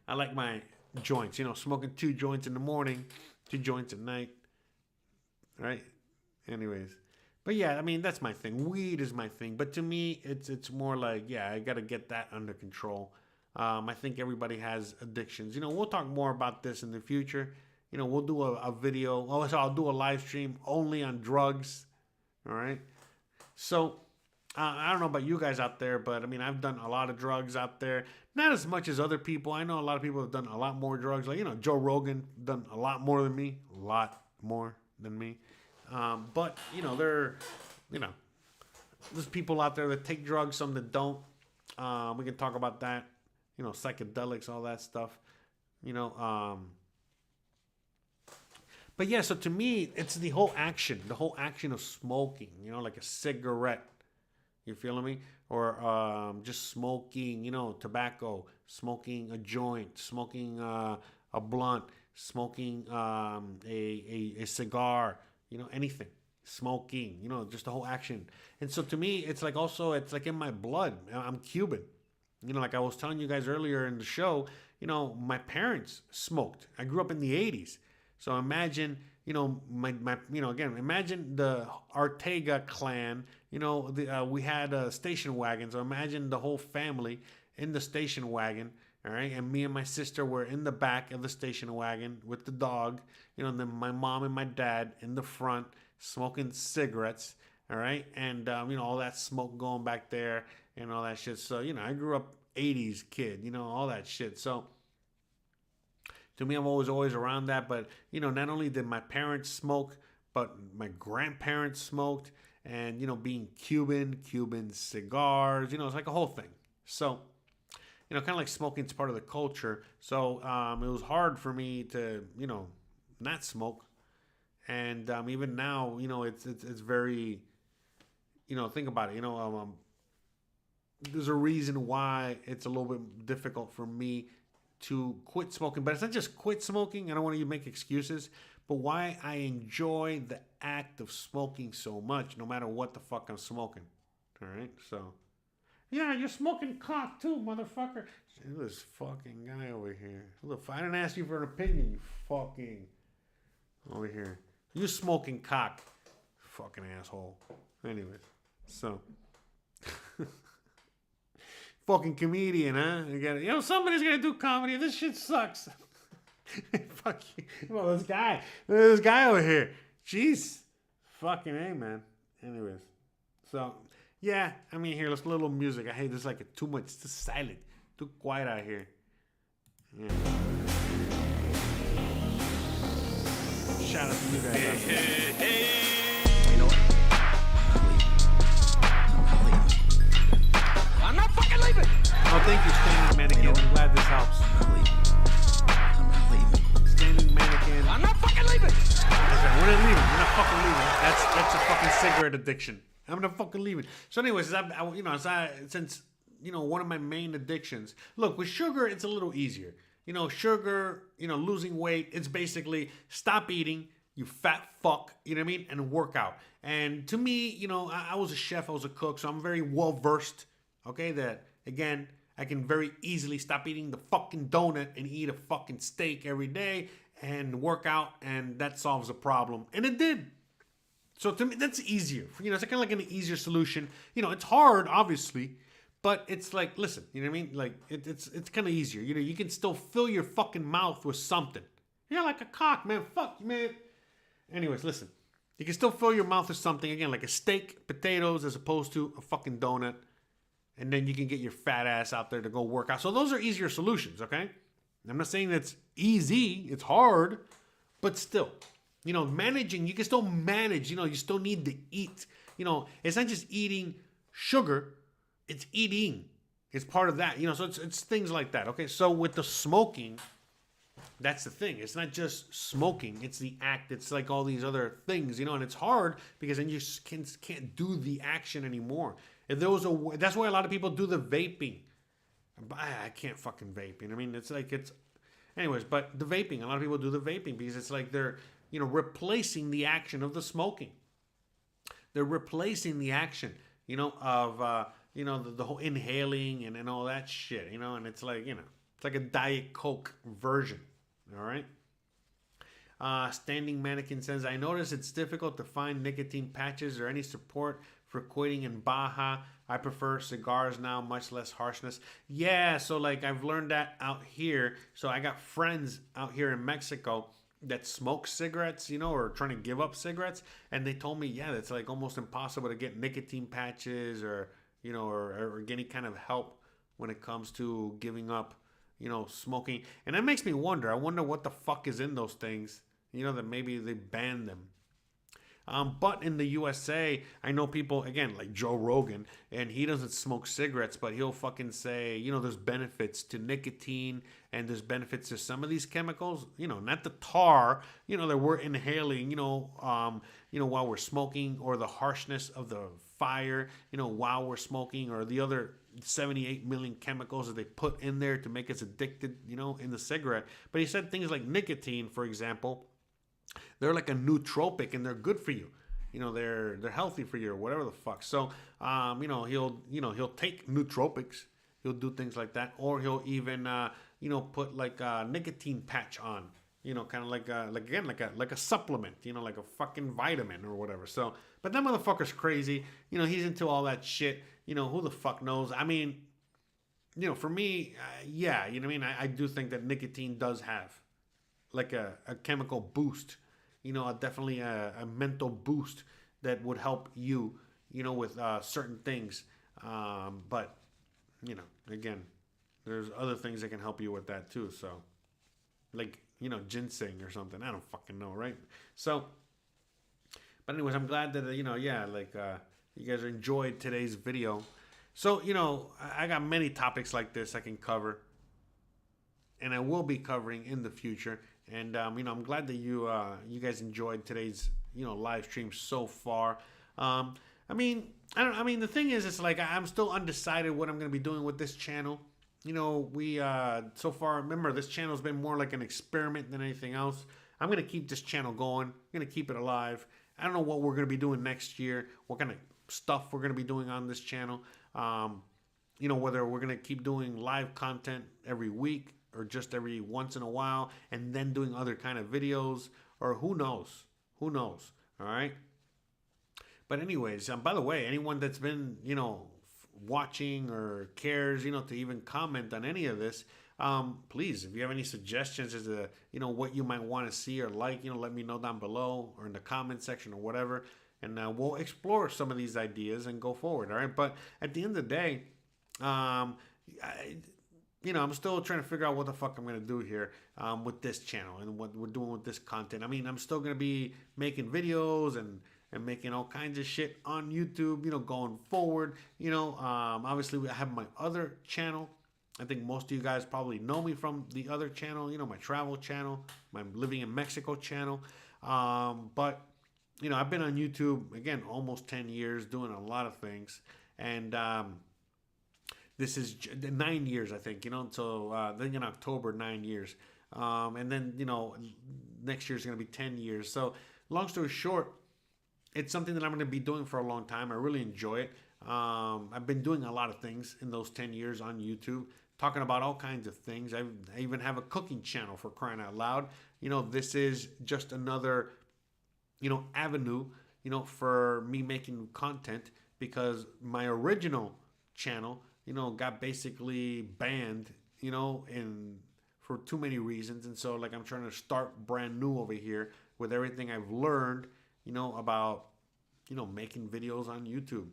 I like my joints, smoking 2 joints in the morning, 2 joints at night. Right? Anyways. But yeah, I mean, that's my thing. Weed is my thing. But to me, it's more like, yeah, I got to get that under control. I think everybody has addictions. We'll talk more about this in the future. We'll do a video. So I'll do a live stream only on drugs. All right? So, I don't know about you guys out there, but I mean, I've done a lot of drugs out there. Not as much as other people. I know a lot of people have done a lot more drugs. Like, Joe Rogan done a lot more than me. A lot more than me. But, there's people out there that take drugs, some that don't. We can talk about that. Psychedelics, all that stuff. But yeah, so to me, it's the whole action of smoking, like a cigarette. You feeling me? Or just smoking, tobacco, smoking a joint, smoking a blunt, smoking a cigar, anything. Smoking, just the whole action. And so to me, it's like in my blood. I'm Cuban. Like I was telling you guys earlier in the show, my parents smoked. I grew up in the 80s. So imagine, again, imagine the Ortega clan, we had station wagons. So imagine the whole family in the station wagon, all right? And me and my sister were in the back of the station wagon with the dog, and then my mom and my dad in the front smoking cigarettes, all right? And, all that smoke going back there and all that shit. So, I grew up 80s kid, all that shit. So, to me, I'm always around that. But, not only did my parents smoke, but my grandparents smoked. And, being Cuban cigars, it's like a whole thing. So, kind of like smoking's part of the culture. So, it was hard for me to, not smoke. And even now, it's very, think about it. There's a reason why it's a little bit difficult for me to quit smoking. But it's not just quit smoking. I don't want to make excuses. But why I enjoy the act of smoking so much, no matter what the fuck I'm smoking. All right? So, yeah, you're smoking cock too, motherfucker. This fucking guy over here. Look, I didn't ask you for an opinion, you fucking... Over here. You smoking cock. Fucking asshole. Anyways, so... fucking comedian, huh? Somebody's gonna do comedy. This shit sucks. Fuck you. Well, this guy over here. Jeez. Fucking A, man. Anyways. So, yeah. I mean, here, let's play a little music. I hate this, like, too much. It's too silent. Too quiet out here. Yeah. Shout out to you guys. You know what? I'm leaving. I'm not fucking leaving. Oh, thank you, Standing Mannequin. I'm glad this helps. I'm not leaving. Standing Mannequin. I'm not fucking leaving. Okay, we're not leaving. We're not fucking leaving. That's a fucking cigarette addiction. I'm not fucking leaving. So, anyways, since one of my main addictions. Look, with sugar, it's a little easier. Sugar, losing weight, it's basically stop eating, you fat fuck, you know what I mean, and work out. And to me, I was a chef, I was a cook, so I'm very well versed, okay, that, again, I can very easily stop eating the fucking donut and eat a fucking steak every day and work out, and that solves the problem. And it did. So to me, that's easier. It's kind of like an easier solution. It's hard, obviously, but it's like, listen, you know what I mean? Like, it's kind of easier. You can still fill your fucking mouth with something. You're like a cock, man. Fuck, man. Anyways, listen. You can still fill your mouth with something, again, like a steak, potatoes, as opposed to a fucking donut. And then you can get your fat ass out there to go work out. So those are easier solutions, okay? I'm not saying that's easy. It's hard. But still, managing, you can still manage. You still need to eat. It's not just eating sugar. It's eating. It's part of that. So it's things like that, okay? So with the smoking, that's the thing. It's not just smoking. It's the act. It's like all these other things, and it's hard because then you can't do the action anymore. If there was that's why a lot of people do the vaping. I can't fucking vape. You know what I mean? Anyways, but the vaping, a lot of people do the vaping because it's like they're, replacing the action of the smoking. They're replacing the action, of, the whole inhaling and all that shit, and it's like, it's like a Diet Coke version. All right. Standing Mannequin says, I notice it's difficult to find nicotine patches or any support for quitting in Baja. I prefer cigars now, much less harshness. Yeah, so like I've learned that out here. So I got friends out here in Mexico that smoke cigarettes, or trying to give up cigarettes. And they told me, yeah, it's like almost impossible to get nicotine patches or, or get any kind of help when it comes to giving up, smoking. And that makes me wonder. I wonder what the fuck is in those things, that maybe they banned them. But in the USA, I know people, again, like Joe Rogan, and he doesn't smoke cigarettes, but he'll fucking say, there's benefits to nicotine and there's benefits to some of these chemicals, not the tar, that we're inhaling, while we're smoking, or the harshness of the fire, while we're smoking, or the other 78 million chemicals that they put in there to make us addicted, in the cigarette. But he said things like nicotine, for example, they're like a nootropic and they're good for you. They're healthy for you or whatever the fuck. So, he'll take nootropics. He'll do things like that. Or he'll even, put like a nicotine patch on, kind of like a supplement, like a fucking vitamin or whatever. So, but that motherfucker's crazy. He's into all that shit. Who the fuck knows? I mean, for me, yeah, I do think that nicotine does have like a chemical boost, definitely a mental boost that would help you, with certain things. But, again, there's other things that can help you with that too. So, like, ginseng or something. I don't fucking know, right? So, but anyways, I'm glad that, you guys enjoyed today's video. So, I got many topics like this I can cover. And I will be covering in the future. And, I'm glad that you guys enjoyed today's, live stream so far. The thing is, it's like, I'm still undecided what I'm going to be doing with this channel. So far, remember, this channel's been more like an experiment than anything else. I'm going to keep this channel going. I'm going to keep it alive. I don't know what we're going to be doing next year, what kind of stuff we're going to be doing on this channel. Whether we're going to keep doing live content every week, or just every once in a while, and then doing other kind of videos, or who knows, all right? But anyways, by the way, anyone that's been, watching or cares, to even comment on any of this, Please, if you have any suggestions as to, what you might want to see or like, let me know down below or in the comment section or whatever. And we'll explore some of these ideas and go forward. All right. But at the end of the day, I'm still trying to figure out what the fuck I'm going to do here with this channel and what we're doing with this content. I mean, I'm still going to be making videos and making all kinds of shit on YouTube, going forward. Obviously, I have my other channel. I think most of you guys probably know me from the other channel, my travel channel, my living in Mexico channel. But I've been on YouTube, again, almost 10 years, doing a lot of things. And this is 9 years, I think, so I think in October, 9 years. And then, next year is going to be 10 years. So long story short, it's something that I'm going to be doing for a long time. I really enjoy it. I've been doing a lot of things in those 10 years on YouTube, talking about all kinds of things. I even have a cooking channel, for crying out loud. This is just another avenue, for me making content, because my original channel, got basically banned, for too many reasons. And so, like, I'm trying to start brand new over here with everything I've learned, about, making videos on YouTube.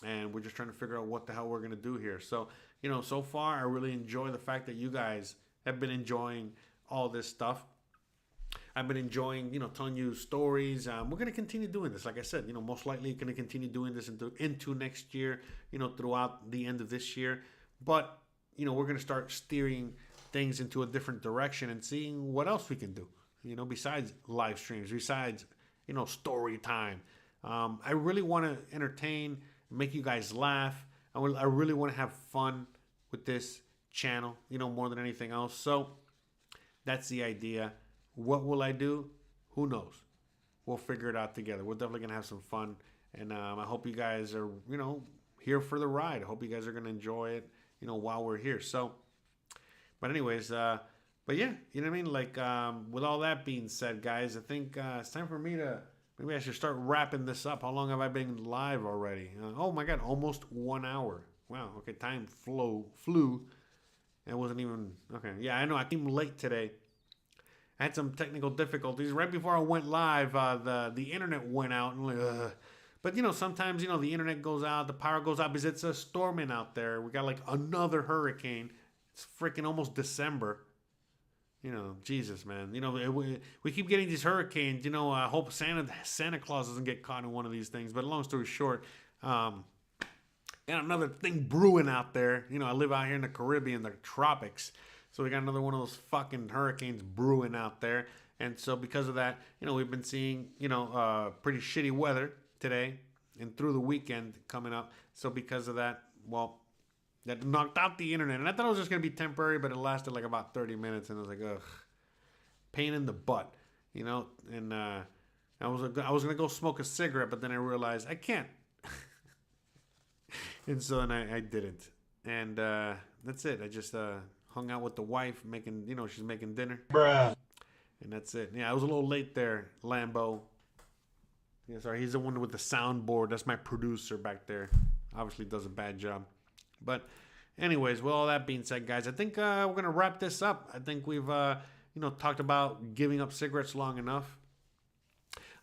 And we're just trying to figure out what the hell we're going to do here. So, so far, I really enjoy the fact that you guys have been enjoying all this stuff. I've been enjoying, telling you stories. We're going to continue doing this. Like I said, most likely going to continue doing this into next year, throughout the end of this year. But, we're going to start steering things into a different direction and seeing what else we can do, besides live streams, besides, story time. I really want to entertain, make you guys laugh. I really want to have fun with this channel, more than anything else. So that's the idea. What will I do? Who knows? We'll figure it out together. We're definitely going to have some fun. And I hope you guys are, here for the ride. I hope you guys are going to enjoy it, while we're here. So, but anyways, but yeah, you know what I mean? Like, with all that being said, guys, I think it's time for me to, maybe I should start wrapping this up. How long have I been live already? Oh my God, almost 1 hour. Wow. Okay. Time flew. It wasn't even, okay. Yeah, I know. I came late today. I had some technical difficulties. Right before I went live, the internet went out. And but, sometimes, the internet goes out, the power goes out because it's storming out there. We got like another hurricane. It's freaking almost December. Jesus, man. We keep getting these hurricanes. I hope Santa Claus doesn't get caught in one of these things. But long story short, got another thing brewing out there. I live out here in the Caribbean, the tropics. So we got another one of those fucking hurricanes brewing out there. And so because of that, we've been seeing, pretty shitty weather today and through the weekend coming up. So because of that, well, that knocked out the internet. And I thought it was just going to be temporary, but it lasted like about 30 minutes. And I was like, ugh, pain in the butt, And I was going to go smoke a cigarette, but then I realized I can't. And so then I didn't. And that's it. I just hung out with the wife, making, she's making dinner. Bruh. And that's it. Yeah, I was a little late there, Lambo. Yeah, sorry, he's the one with the soundboard. That's my producer back there. Obviously does a bad job. But anyways, with all that being said, guys, I think we're going to wrap this up. I think we've, talked about giving up cigarettes long enough.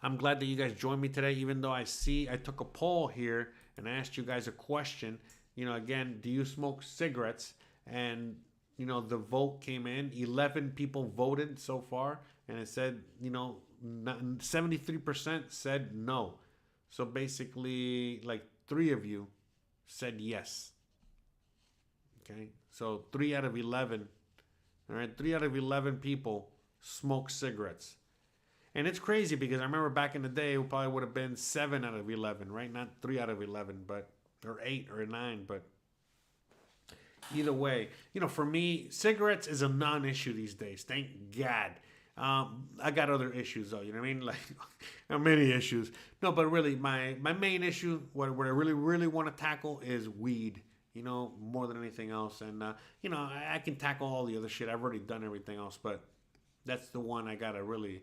I'm glad that you guys joined me today, even though I took a poll here and I asked you guys a question. Again, do you smoke cigarettes? And, the vote came in. 11 people voted so far. And it said, 73% said no. So basically, like 3 of you said yes. Okay. So 3 out of 11. All right. 3 out of 11 people smoke cigarettes. And it's crazy because I remember back in the day, it probably would have been 7 out of 11, right? Not 3 out of 11, or 8 or 9, but either way, for me, cigarettes is a non-issue these days. Thank God. I got other issues though, you know what I mean? Like, many issues. No, but really, my main issue, what I really, really want to tackle is weed, more than anything else. And, I can tackle all the other shit. I've already done everything else, but that's the one I got to really,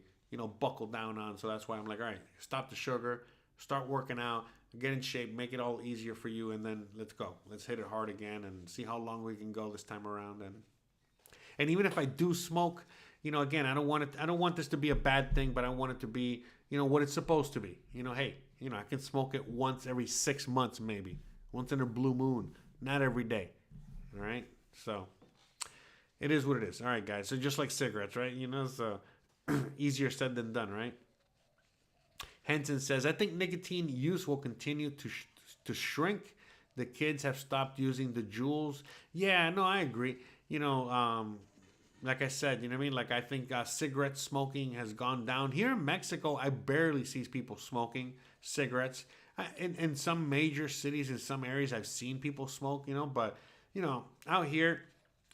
buckle down on. So that's why I'm like, all right, stop the sugar, start working out, get in shape, make it all easier for you, and then let's go. Let's hit it hard again and see how long we can go this time around. And And even if I do smoke, you know, again, I don't want this to be a bad thing, but I want it to be, you know, what it's supposed to be. You know, hey, you know, I can smoke it once every 6 months, maybe once in a blue moon, not every day. All right. So it is what it is. All right, guys. So just like cigarettes, right? You know, so easier said than done, right? Henson says, I think nicotine use will continue to shrink. The kids have stopped using the Juuls. Yeah, no, I agree. You know, like I said, you know what I mean? Like, I think cigarette smoking has gone down. Here in Mexico, I barely see people smoking cigarettes. In some major cities, in some areas, I've seen people smoke, you know, but, you know, out here,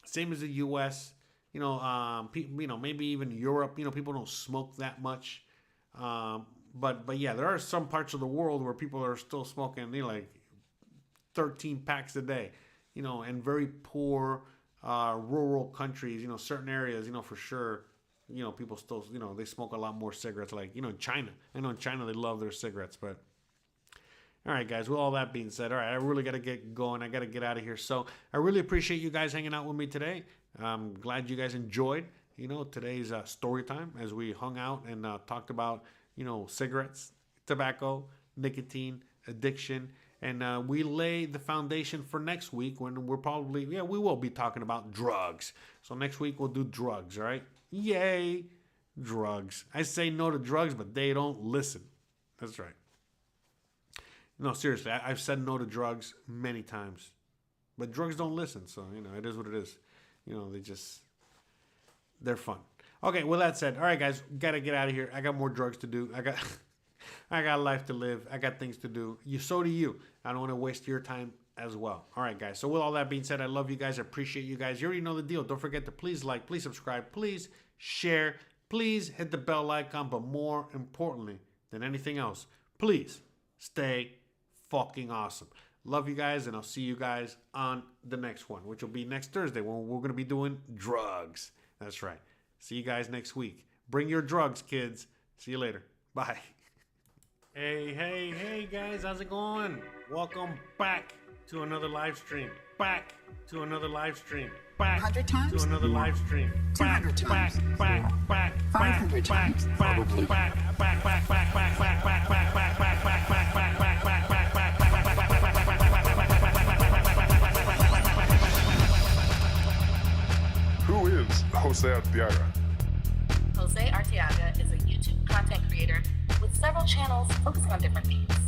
same as the U.S., you know, you know, maybe even Europe, you know, people don't smoke that much. But yeah, there are some parts of the world where people are still smoking, you know, like 13 packs a day, you know, and very poor rural countries, you know, certain areas, you know, for sure, you know, people still, you know, they smoke a lot more cigarettes, like, you know, in China. I know in China they love their cigarettes, but all right, guys, with all that being said, all right, I really got to get going. I got to get out of here. So I really appreciate you guys hanging out with me today. I'm glad you guys enjoyed, you know, today's story time as we hung out and talked about, you know, cigarettes, tobacco, nicotine, addiction. And we lay the foundation for next week when we're probably, we will be talking about drugs. So next week we'll do drugs, all right? Yay, drugs. I say no to drugs, but they don't listen. That's right. No, seriously, I've said no to drugs many times. But drugs don't listen, so, you know, it is what it is. You know, they're fun. Okay, well, that said, all right, guys, got to get out of here. I got more drugs to do. I got life to live. I got things to do. So do you. I don't want to waste your time as well. All right, guys. So with all that being said, I love you guys. I appreciate you guys. You already know the deal. Don't forget to please like, please subscribe, please share, please hit the bell icon. But more importantly than anything else, please stay fucking awesome. Love you guys, and I'll see you guys on the next one, which will be next Thursday when we're going to be doing drugs. That's right. See you guys next week. Bring your drugs, kids. See you later. Bye. Hey, guys. How's it going? Welcome back to another live stream. Back to another live stream. Back 100 times? to another live stream. 200 times? Back. 500 times? Probably. Who is Jose Arteaga? Jose Arteaga is a YouTube content creator with several channels focusing on different themes.